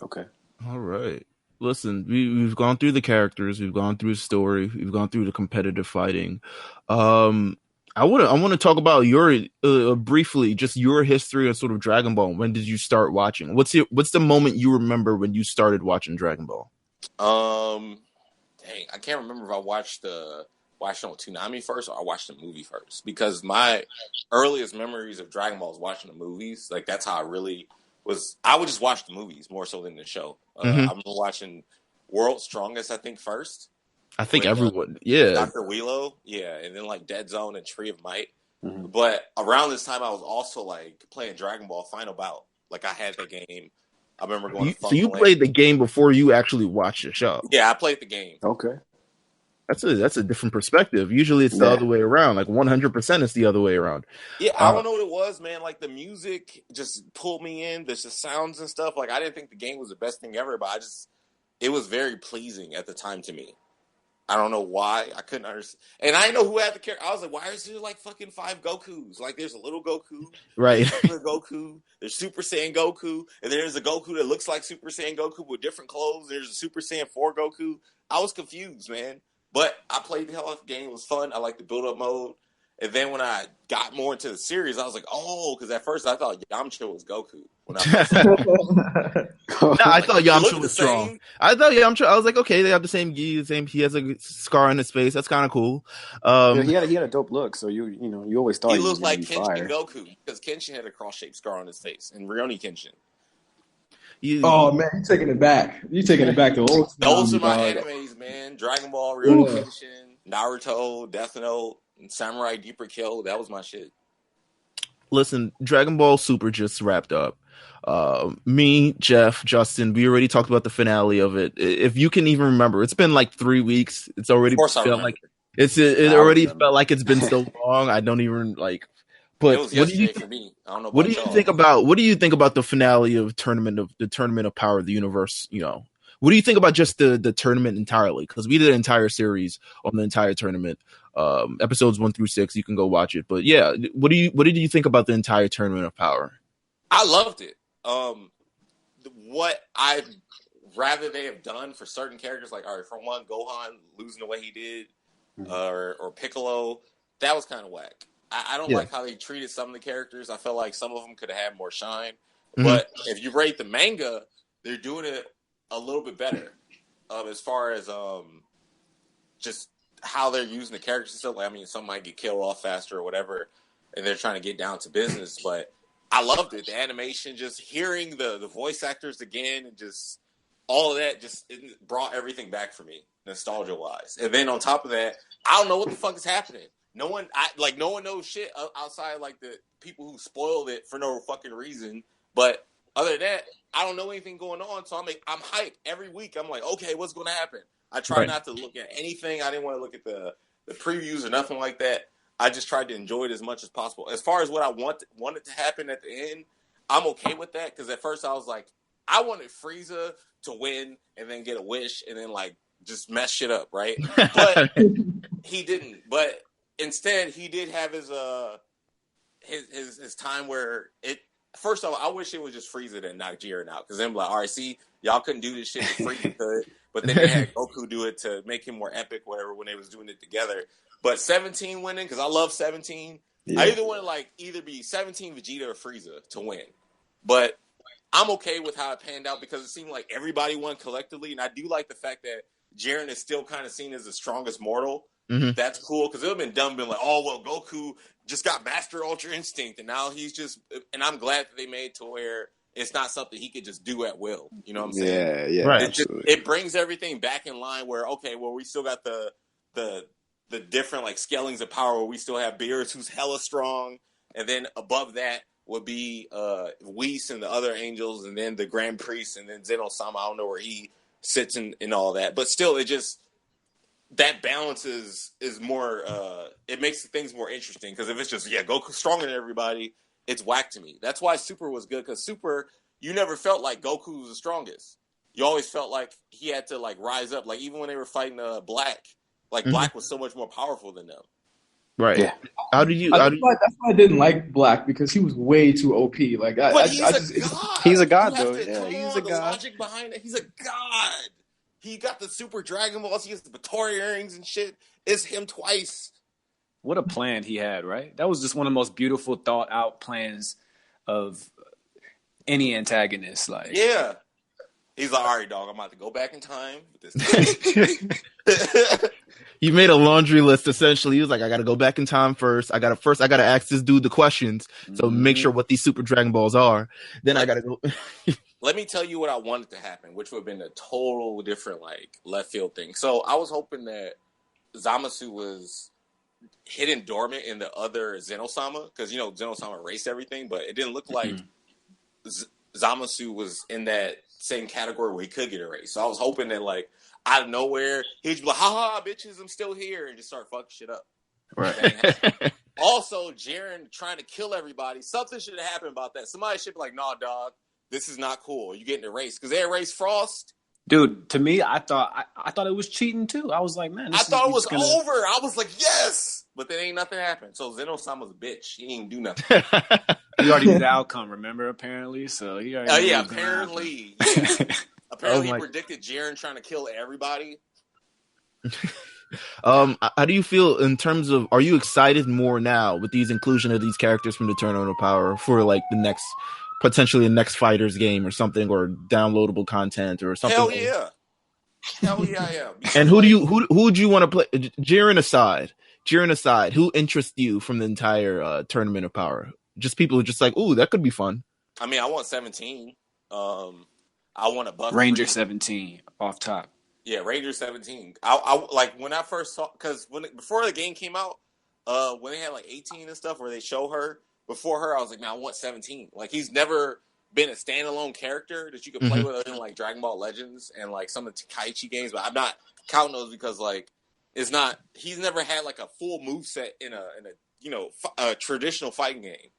Okay. All right. Listen, we've gone through the characters, we've gone through the story, we've gone through the competitive fighting. I want to talk about your briefly just your history of sort of Dragon Ball. When did you start watching? What's the moment you remember when you started watching Dragon Ball? Dang, I can't remember if I watched on Toonami first or I watched the movie first, because my earliest memories of Dragon Ball is watching the movies. Like that's how I really was. I would just watch the movies more so than the show. I remember watching World's Strongest, I think, first. I think everyone, yeah. Dr. Wheelo, yeah, and then like Dead Zone and Tree of Might. But around this time, I was also like playing Dragon Ball Final Bout. Like I had the game. I remember going. So you played the game before you actually watched the show? Yeah, I played the game. Okay. That's a different perspective. Usually it's the other way around. Like 100% it's the other way around. Yeah, I don't know what it was, man. Like the music just pulled me in. There's the sounds and stuff. Like I didn't think the game was the best thing ever, but it was very pleasing at the time to me. I don't know why. I couldn't understand. And I didn't know who had the character. I was like, why is there like fucking 5 Gokus? Like there's a little Goku. Right. There's Goku. There's Super Saiyan Goku. And there's a Goku that looks like Super Saiyan Goku with different clothes. There's a Super Saiyan 4 Goku. I was confused, man. But I played the hell out of the game. It was fun. I liked the build-up mode. And then when I got more into the series, I was like, oh, because at first I thought Yamcha was Goku. I thought Yamcha was strong. I thought Yamcha, I was like, okay, they have the same gi, he has a scar on his face. That's kind of cool. He had a dope look, so you always thought he looked like Kenshin Goku, because Kenshin had a cross-shaped scar on his face, and Rioni Kenshin. Oh man, you're taking it back. You're taking it back to old. Those are my animes, man. Dragon Ball, Rioni Kenshin, Naruto, Death Note, and Samurai Deeper Kill. That was my shit. Listen, Dragon Ball Super just wrapped up. Me, Jeff, Justin, we already talked about the finale of it. If you can even remember, it's been like 3 weeks. It's already felt like it already felt like it's been so long. I don't even like. But it was yesterday for me. I don't know. What do you think about the finale of Tournament of Power of the Universe? You know, what do you think about just the tournament entirely? Because we did an entire series on the entire tournament, episodes 1 through 6. You can go watch it. But yeah, what did you think about the entire Tournament of Power? I loved it. what I'd rather they have done for certain characters. Like, all right, for one, Gohan losing the way he did, or Piccolo, that was kind of whack. I don't like how they treated some of the characters. I felt like some of them could have had more shine. But if you rate the manga, they're doing it a little bit better as far as just how they're using the characters and stuff. Like, I mean, some might get killed off faster or whatever, and they're trying to get down to business. But I loved it. The animation, just hearing the voice actors again, and just all of that, it brought everything back for me, nostalgia-wise. And then on top of that, I don't know what the fuck is happening. No one knows shit outside like the people who spoiled it for no fucking reason. But other than that, I don't know anything going on, so I'm hyped every week. I'm like, okay, what's going to happen? I try not to look at anything. I didn't want to look at the previews or nothing like that. I just tried to enjoy it as much as possible. As far as what I wanted to happen at the end, I'm okay with that, because at first I was like, I wanted Frieza to win and then get a wish and then like just mess shit up, right? But he didn't. But instead, he did have his time where it. First off, I wish it was just Frieza that knocked Jiren out, because then like, all right, see, y'all couldn't do this shit if Frieza could, but then they had Goku do it to make him more epic, whatever, when they was doing it together. But 17 winning, because I love 17. Yeah. I either want to either be 17 Vegeta or Frieza to win, but I'm okay with how it panned out, because it seemed like everybody won collectively, and I do like the fact that Jiren is still kind of seen as the strongest mortal. That's cool, because it would have been dumb being like, oh, well, Goku just got Master Ultra Instinct, and now he's just... And I'm glad that they made to where it's not something he could just do at will. You know what I'm saying? Yeah, right. It brings everything back in line where, okay, well, we still got the different, like, scalings of power, where we still have Beerus, who's hella strong, and then above that would be Whis and the other angels, and then the Grand Priest, and then Zeno-sama. I don't know where he sits in all that. But still, it just... That balance is more, it makes things more interesting, because if it's just, Goku's stronger than everybody, it's whack to me. That's why Super was good, because Super, you never felt like Goku was the strongest. You always felt like he had to, like, rise up. Like, even when they were fighting Black, like, Black was so much more powerful than them. Right. Yeah. That's why I didn't like Black, because he was way too OP. Like, he's a god, though. He's a god. Logic behind it, he's a god. He got the Super Dragon Balls. He has the Batory earrings and shit. It's him twice. What a plan he had, right? That was just one of the most beautiful, thought-out plans of any antagonist. Like, yeah. He's like, all right, dog, I'm about to go back in time with this. He made a laundry list, essentially. He was like, I got to go back in time first. I got to ask this dude the questions. So make sure what these Super Dragon Balls are. Then I got to go... Let me tell you what I wanted to happen, which would have been a total different, like, left field thing. So I was hoping that Zamasu was hidden dormant in the other Zeno-sama, because, Zeno-sama erased everything, but it didn't look like Zamasu was in that same category where he could get erased. So I was hoping that, like, out of nowhere, he'd be like, ha, bitches, I'm still here, and just start fucking shit up. Right. Also, Jiren trying to kill everybody, something should have happened about that. Somebody should be like, nah, dog. This is not cool. You getting erased because they erased Frost. Dude, to me, I thought it was cheating too. I was like, man, I thought it was over. I was like, yes, but then ain't nothing happened. So Zeno-sama's a bitch. He ain't do nothing. He already knew the outcome. Remember, apparently. So he already. Apparently. Apparently, he predicted Jiren trying to kill everybody. How do you feel in terms of? Are you excited more now with these inclusion of these characters from the Tournament of Power for like the next? Potentially a next FighterZ game or something, or downloadable content or something. Hell yeah, I am. And who would you want to play? Jiren aside, who interests you from the entire Tournament of Power? Just people who just like, ooh, that could be fun. I mean, I want 17. I want a buff Ranger 17 off top. Yeah, Ranger 17. I like when I first saw, because before the game came out, when they had like 18 and stuff where they show her. Before her, I was like, man, I want 17. Like, he's never been a standalone character that you could play with other than, like, Dragon Ball Legends and, like, some of the Kaichi games. But I'm not counting those because, like, it's not... He's never had, like, a full moveset in a traditional fighting game.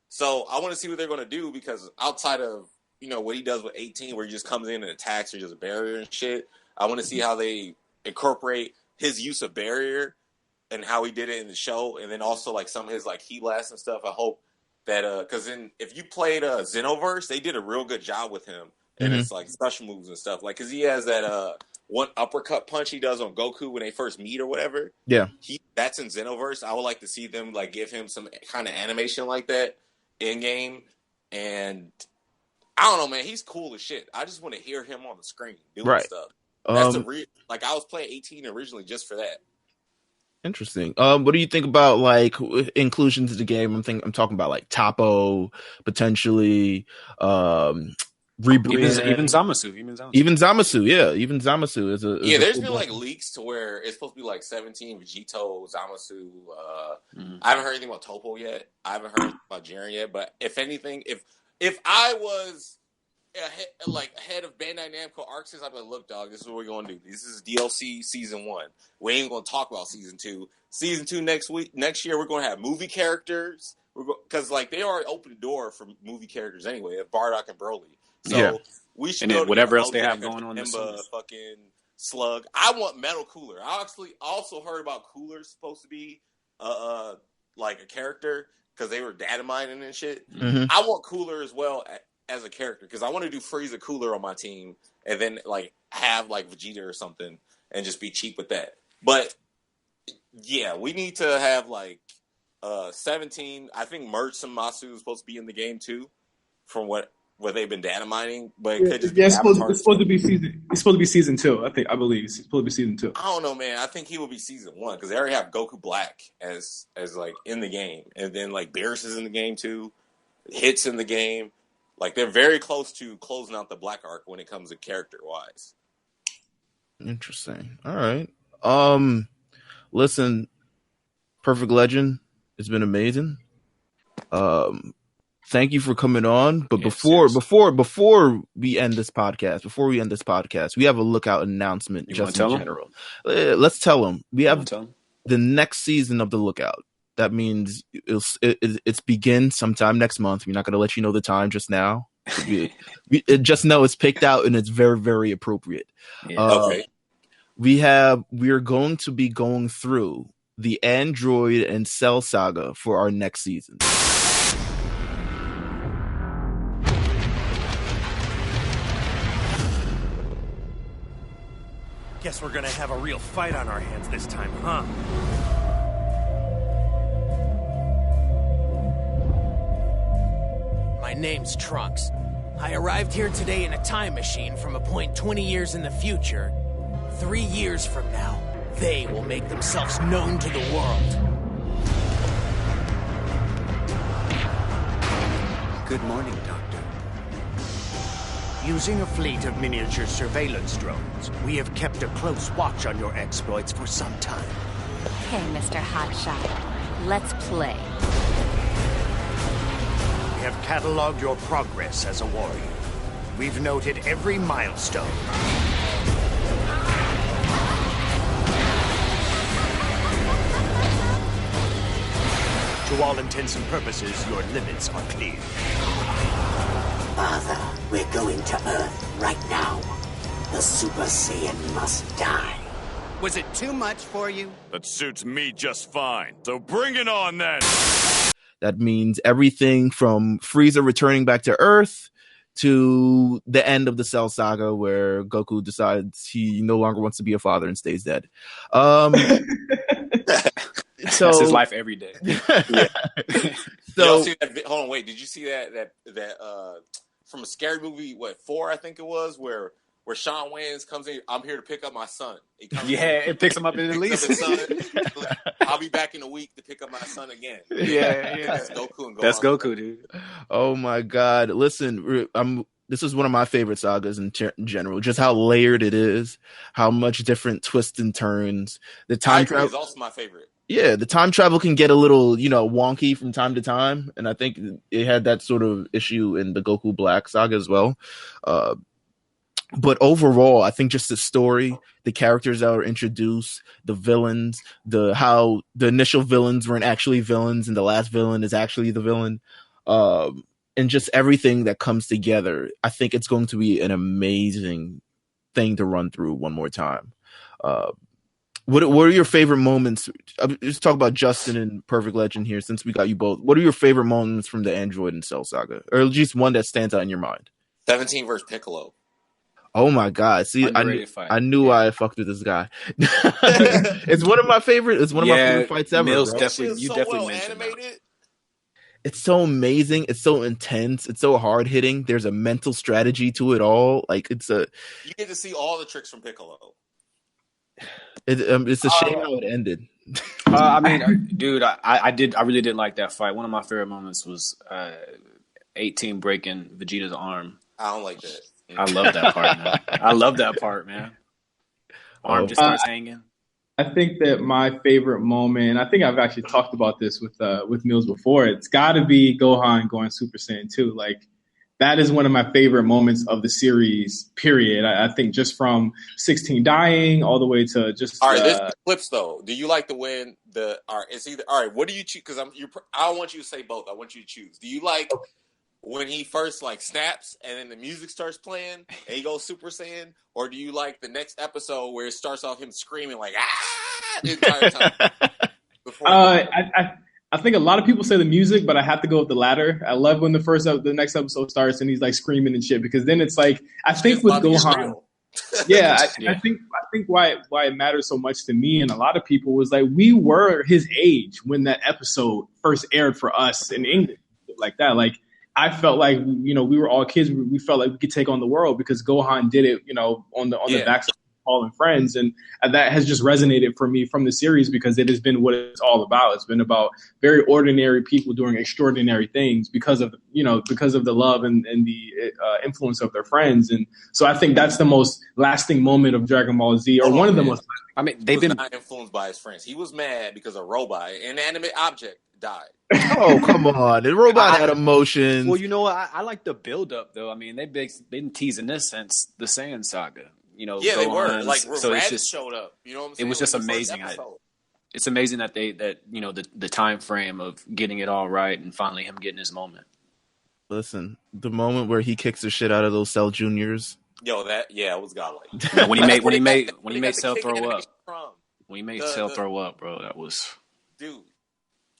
So I want to see what they're going to do, because outside of, what he does with 18, where he just comes in and attacks or just a barrier and shit, I want to see how they incorporate his use of barrier and how he did it in the show, and then also like some of his like heat blasts and stuff. I hope that because if you played Xenoverse, they did a real good job with him and it's like special moves and stuff. Like, cause he has that one uppercut punch he does on Goku when they first meet or whatever. Yeah, that's in Xenoverse. I would like to see them like give him some kind of animation like that in game. And I don't know, man. He's cool as shit. I just want to hear him on the screen doing stuff. That's like I was playing 18 originally just for that. Interesting. What do you think about like inclusion to the game? I'm talking about like Topo potentially, rebrand. Even Zamasu. Even Zamasu is a there's cool been like leaks to where it's supposed to be like 17 Vegito, Zamasu. I haven't heard anything about Topo yet. I haven't heard about Jiren yet. But if anything, if I was head of Bandai Namco Arxis, I'd be like, look, dog, this is what we're gonna do. This is DLC season 1. We ain't gonna talk about season 2. Season 2 next year, we're gonna have movie characters. Because like they already opened the door for movie characters anyway, of Bardock and Broly. So we should. And then whatever else they have going on. Fucking Slug. I want Metal Cooler. I actually also heard about Cooler supposed to be like a character because they were data mining and shit. I want Cooler as well as a character because I want to do Frieza Cooler on my team and then like have like Vegeta or something and just be cheap with that. But yeah, we need to have like 17. I think Merge Masu is supposed to be in the game too, from what they've been data mining. But it could just it's supposed to be season. It's supposed to be season 2. I believe it's supposed to be season 2. I don't know, man. I think he will be season 1 because they already have Goku Black as like in the game, and then like Beerus is in the game too. Hits in the game. Like they're very close to closing out the Black arc when it comes to character wise. Interesting. All right. Listen, Perfect Legend, it's been amazing. Thank you for coming on. But before we end this podcast, we have a lookout announcement. You just in general. Let's tell them we have the next season of the Lookout. That means it's begin sometime next month. We're not going to let you know the time just now. Just know it's picked out and it's very, very appropriate. Okay. We are going to be going through the Android and Cell saga for our next season. Guess we're gonna have a real fight on our hands this time, huh? My name's Trunks. I arrived here today in a time machine from a point 20 years in the future. 3 years from now, they will make themselves known to the world. Good morning, Doctor. Using a fleet of miniature surveillance drones, we have kept a close watch on your exploits for some time. Okay, Mr. Hotshot, let's play. We have cataloged your progress as a warrior. We've noted every milestone. To all intents and purposes, your limits are clear. Father, we're going to Earth right now. The Super Saiyan must die. Was it too much for you? That suits me just fine. So bring it on then! That means everything from Frieza returning back to Earth to the end of the Cell saga where Goku decides he no longer wants to be a father and stays dead. So that's his life every day. So hold on, wait. Did you see that from a scary movie? What 4? I think it was where Shawn Wayans comes in. I'm here to pick up my son. It picks him up in the least. I'll be back in a week to pick up my son again. Yeah. That's Goku and Gohan. That's Goku, dude. Oh my God! Listen, this is one of my favorite sagas in general. Just how layered it is, how much different twists and turns. The time travel is also my favorite. Yeah, the time travel can get a little, wonky from time to time, and I think it had that sort of issue in the Goku Black saga as well. But overall, I think just the story, the characters that were introduced, the villains, how the initial villains weren't actually villains, and the last villain is actually the villain, and just everything that comes together. I think it's going to be an amazing thing to run through one more time. What are your favorite moments? Let's talk about Justin and Perfect Legend here, since we got you both. What are your favorite moments from the Android and Cell saga, or at least one that stands out in your mind? 17 versus Piccolo. Oh my God! See, I knew I fucked with this guy. It's one of my favorite. It's one of my favorite fights ever. Meelz bro. definitely, you so definitely well mentioned animated. that. It's so amazing. It's so intense. It's so hard hitting. There's a mental strategy to it all. Like you get to see all the tricks from Piccolo. It's a shame how it ended. I mean, dude, I really did like that fight. One of my favorite moments was 18 breaking Vegeta's arm. I don't like that. I love that part, man. I love that part, man. Arm just starts hanging. I think that my favorite moment, and I think I've actually talked about this with Meelz before, it's got to be Gohan going Super Saiyan 2. Like, that is one of my favorite moments of the series, period. I think just from 16 dying all the way to just... All right, this flips, though. Do you like the win? All right, it's either... All right, what do you choose? Because I don't want you to say both. I want you to choose. Do you like when he first, like, snaps and then the music starts playing and he goes Super Saiyan? Or do you like the next episode where it starts off him screaming, like, ah, the entire time? I think a lot of people say the music, but I have to go with the latter. I love when the next episode starts and he's like screaming and shit, because then it's like, I think with Gohan, I think why it matters so much to me and a lot of people was like, we were his age when that episode first aired for us in England, like that. Like, I felt like, we were all kids. We felt like we could take on the world because Gohan did it, on the backs of Paul and friends. And that has just resonated for me from the series because it has been what it's all about. It's been about very ordinary people doing extraordinary things because of the love and the influence of their friends. And so I think that's the most lasting moment of Dragon Ball Z, or one of the most. I mean, they've been not influenced by his friends. He was mad because a robot, an inanimate object, died. Oh, come on. The robot had emotions. Well, you know what? I like the build-up, though. I mean, they've been teasing this since the Saiyan saga. They were. Like, so Raditz showed up. You know what I'm saying? It was just amazing. It's amazing that the time frame of getting it all right and finally him getting his moment. Listen, the moment where he kicks the shit out of those Cell Juniors. Yo, it was godlike. When he made Cell throw up. When he made Cell throw up, bro, that was... Dude.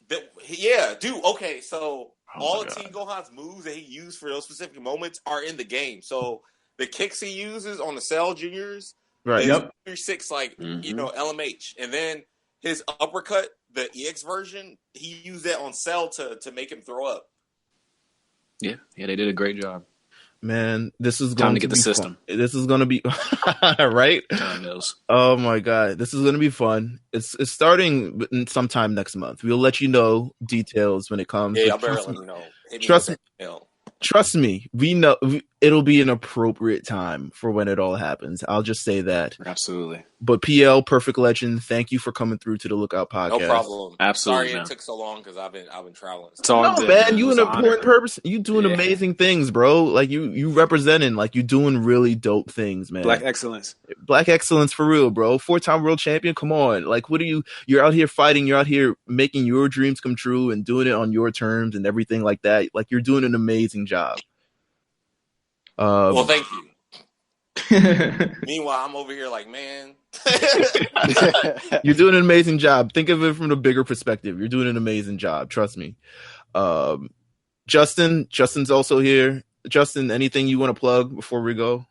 Dude. Okay, so all of Team Gohan's moves that he used for those specific moments are in the game. So the kicks he uses on the Cell Juniors, right? Yep. 3-6, like LMH, and then his uppercut, the EX version, he used that on Cell to make him throw up. Yeah, they did a great job. Man, this is time going to get the system. This is going to be right. Time knows. Oh my God, this is going to be fun. It's starting sometime next month. We'll let you know details when it comes. Yeah, I better let you know. Trust me, we know it'll be an appropriate time for when it all happens. I'll just say that. Absolutely. But PL, Perfect Legend, thank you for coming through to the Lookout Podcast. No problem. Absolutely. Sorry it took so long because I've been traveling. It's all good, man. You an important person. You doing amazing things, bro. Like you representing, like you doing really dope things, man. Black excellence for real, bro. 4-time world champion. Come on. Like, what are you? You're out here fighting. You're out here making your dreams come true and doing it on your terms and everything like that. Like, you're doing an amazing job. Well, thank you. Meanwhile, I'm over here like, man. You're doing an amazing job. Think of it from the bigger perspective. You're doing an amazing job. Trust me. Justin's also here. Justin, anything you want to plug before we go?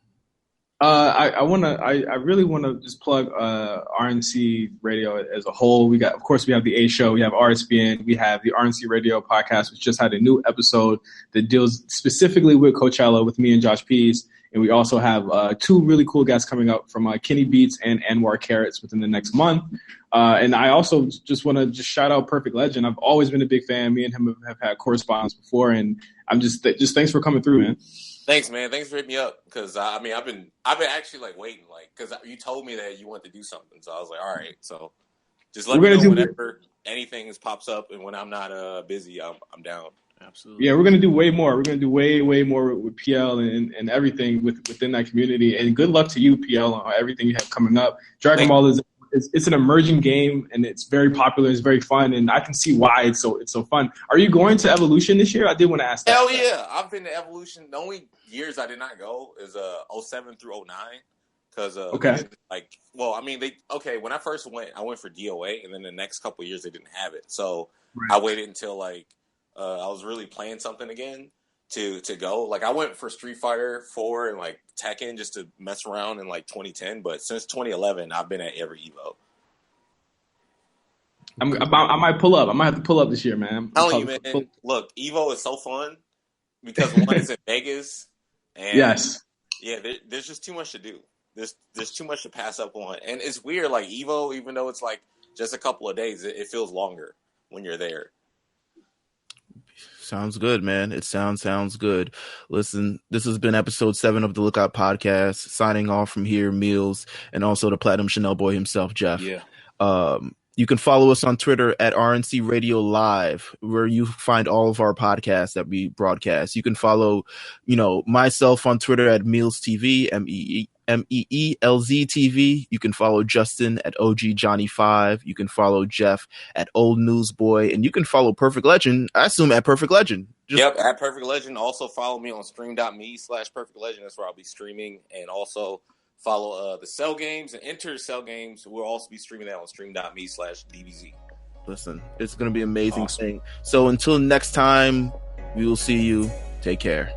I really want to just plug RNC Radio as a whole. Of course, we have the A Show, we have RSBN, we have the RNC Radio podcast, which just had a new episode that deals specifically with Coachella with me and Josh Pease. And we also have two really cool guests coming up from Kenny Beats and Anwar Carrots within the next month. And I also just want to shout out Perfect Legend. I've always been a big fan. Me and him have had correspondence before, and I'm just thanks for coming through, man. Thanks, man. Thanks for hitting me up because I've been actually like waiting, like because you told me that you wanted to do something, so I was like, all right, so just let me know whenever anything pops up, and when I'm not busy, I'm down. Absolutely. Yeah, we're gonna do way more. We're gonna do way more with PL and everything within that community. And good luck to you, PL, on everything you have coming up. Dragon Ball is it's an emerging game, and it's very popular. It's very fun, and I can see why it's so fun. Are you going to Evolution this year? I did want to ask that. Hell yeah, I've been to Evolution. The only years I did not go is 07 through 09. Because when I first went, I went for DOA, and then the next couple of years they didn't have it. So I waited until I was really playing something again, to go. Like I went for Street Fighter 4 and like Tekken just to mess around in like 2010, but since 2011 I've been at every Evo. I might pull up. I might have to pull up this year, man. I'm telling you, man. Look, Evo is so fun because one is in Vegas, and yes, yeah, there's just too much to do. There's too much to pass up on, and it's weird. Like Evo, even though it's like just a couple of days, it feels longer when you're there. Sounds good, man. It sounds good. Listen, this has been episode 7 of the Lookout Podcast. Signing off from here, Meelz, and also the Platinum Chanel boy himself, Jeff. Yeah. You can follow us on Twitter at RNC Radio Live, where you find all of our podcasts that we broadcast. You can follow, myself on Twitter at Meelz TV, MEELZ TV. You can follow Justin at OG Johnny 5. You can follow Jeff at Old Newsboy, and you can follow Perfect Legend. I assume at Perfect Legend. Yep, at Perfect Legend. Also follow me on stream.me/perfectlegend. That's where I'll be streaming, and also follow the Cell Games and enter Cell Games. We'll also be streaming that on stream.me/DBZ. Listen, it's going to be an amazing thing. So until next time, we will see you. Take care.